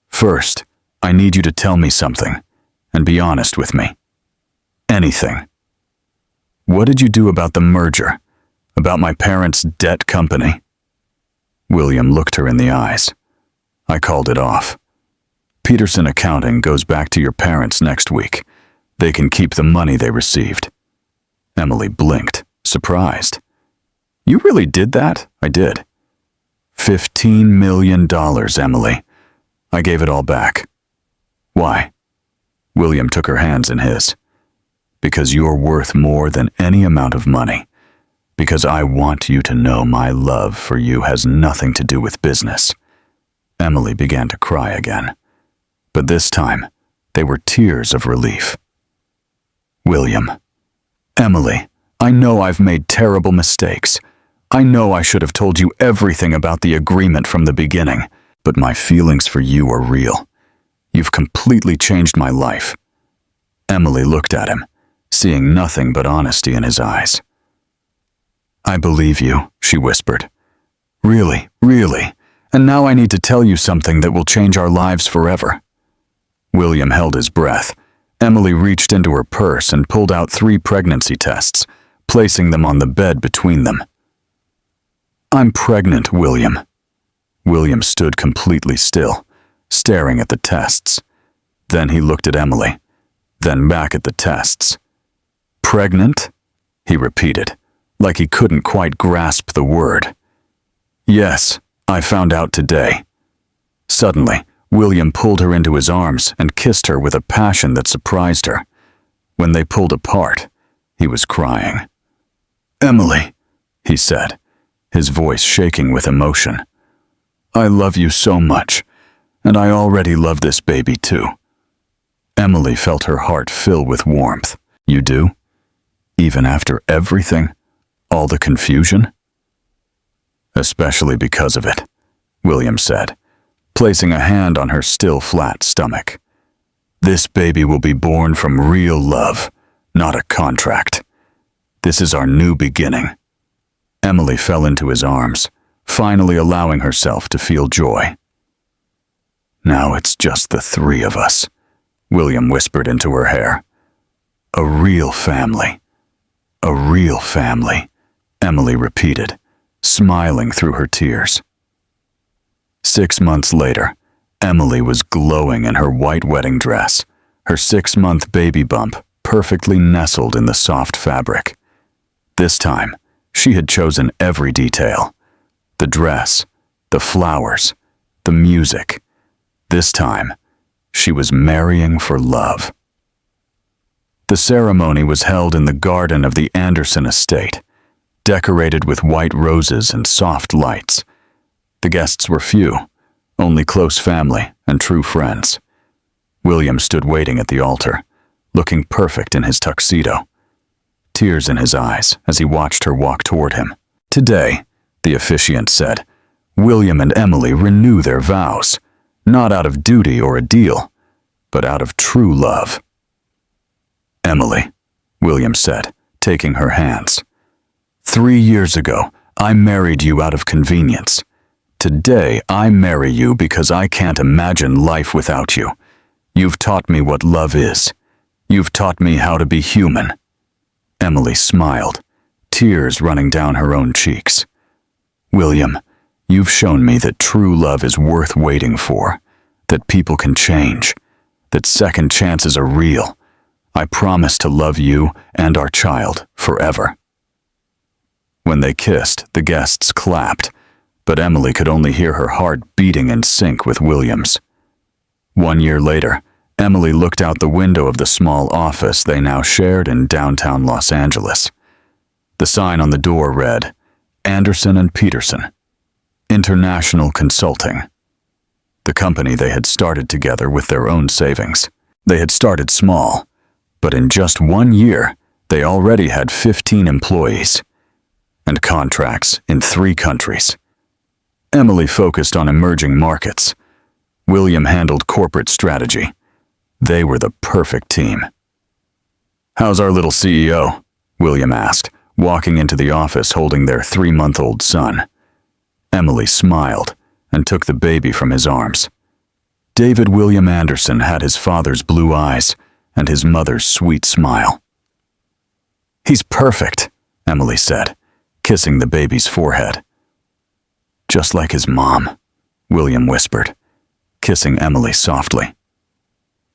"First, I need you to tell me something, and be honest with me. Anything. What did you do about the merger? About my parents' debt company?" William looked her in the eyes. "I called it off. Peterson Accounting goes back to your parents next week. They can keep the money they received." Emily blinked, surprised. "You really did that?" "I did. $15 million, Emily. I gave it all back." "Why?" William took her hands in his. "Because you're worth more than any amount of money. Because I want you to know my love for you has nothing to do with business." Emily began to cry again. But this time, they were tears of relief. "William, Emily, I know I've made terrible mistakes. I know I should have told you everything about the agreement from the beginning, but my feelings for you are real. You've completely changed my life." Emily looked at him, seeing nothing but honesty in his eyes. "I believe you," she whispered. "Really, really. And now I need to tell you something that will change our lives forever." William held his breath. Emily reached into her purse and pulled out 3 pregnancy tests, placing them on the bed between them. "I'm pregnant, William." William stood completely still, staring at the tests. Then he looked at Emily, then back at the tests. "Pregnant?" he repeated, like he couldn't quite grasp the word. "Yes, I found out today." Suddenly, William pulled her into his arms and kissed her with a passion that surprised her. When they pulled apart, he was crying. "Emily," he said, his voice shaking with emotion. "I love you so much, and I already love this baby too." Emily felt her heart fill with warmth. "You do? Even after everything? All the confusion?" "Especially because of it," William said, placing a hand on her still flat stomach. "This baby will be born from real love, not a contract. This is our new beginning." Emily fell into his arms, finally allowing herself to feel joy. "Now it's just the 3 of us," William whispered into her hair. "A real family. A real family," Emily repeated, smiling through her tears. 6 months later, Emily was glowing in her white wedding dress, her 6-month baby bump perfectly nestled in the soft fabric. This time, she had chosen every detail. The dress, the flowers, the music. This time, she was marrying for love. The ceremony was held in the garden of the Anderson estate, decorated with white roses and soft lights. The guests were few, only close family and true friends. William stood waiting at the altar, looking perfect in his tuxedo, tears in his eyes as he watched her walk toward him. "Today," the officiant said, "William and Emily renew their vows, not out of duty or a deal, but out of true love." "Emily," William said, taking her hands, 3 years ago, I married you out of convenience. Today, I marry you because I can't imagine life without you. You've taught me what love is. You've taught me how to be human." Emily smiled, tears running down her own cheeks. "William, you've shown me that true love is worth waiting for, that people can change, that second chances are real. I promise to love you and our child forever." When they kissed, the guests clapped, but Emily could only hear her heart beating in sync with William's. 1 year later, Emily looked out the window of the small office they now shared in downtown Los Angeles. The sign on the door read, "Anderson and Peterson, International Consulting." The company they had started together with their own savings. They had started small, But in just 1 year, they already had 15 employees and contracts in 3 countries. Emily focused on emerging markets. William handled corporate strategy. They were the perfect team. "How's our little CEO?" William asked, walking into the office holding their 3-month-old son. Emily smiled and took the baby from his arms. David William Anderson had his father's blue eyes and his mother's sweet smile. "He's perfect," Emily said, kissing the baby's forehead. "Just like his mom," William whispered, kissing Emily softly.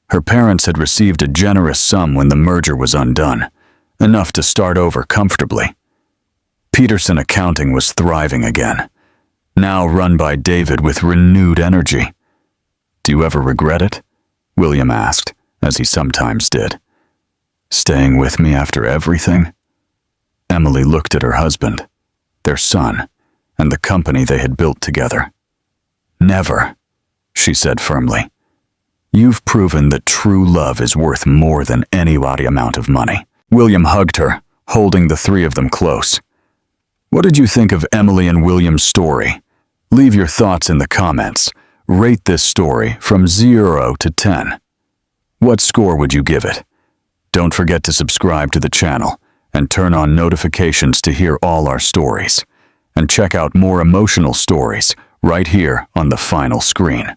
Her parents had received a generous sum when the merger was undone, enough to start over comfortably. Peterson Accounting was thriving again, now run by David with renewed energy. "Do you ever regret it?" William asked, as he sometimes did. "Staying with me after everything?" Emily looked at her husband, their son, and the company they had built together. "Never," she said firmly. "You've proven that true love is worth more than any amount of money." William hugged her, holding the 3 of them close. What did you think of Emily and William's story? Leave your thoughts in the comments. Rate this story from 0 to 10. What score would you give it? Don't forget to subscribe to the channel and turn on notifications to hear all our stories. And check out more emotional stories right here on the final screen.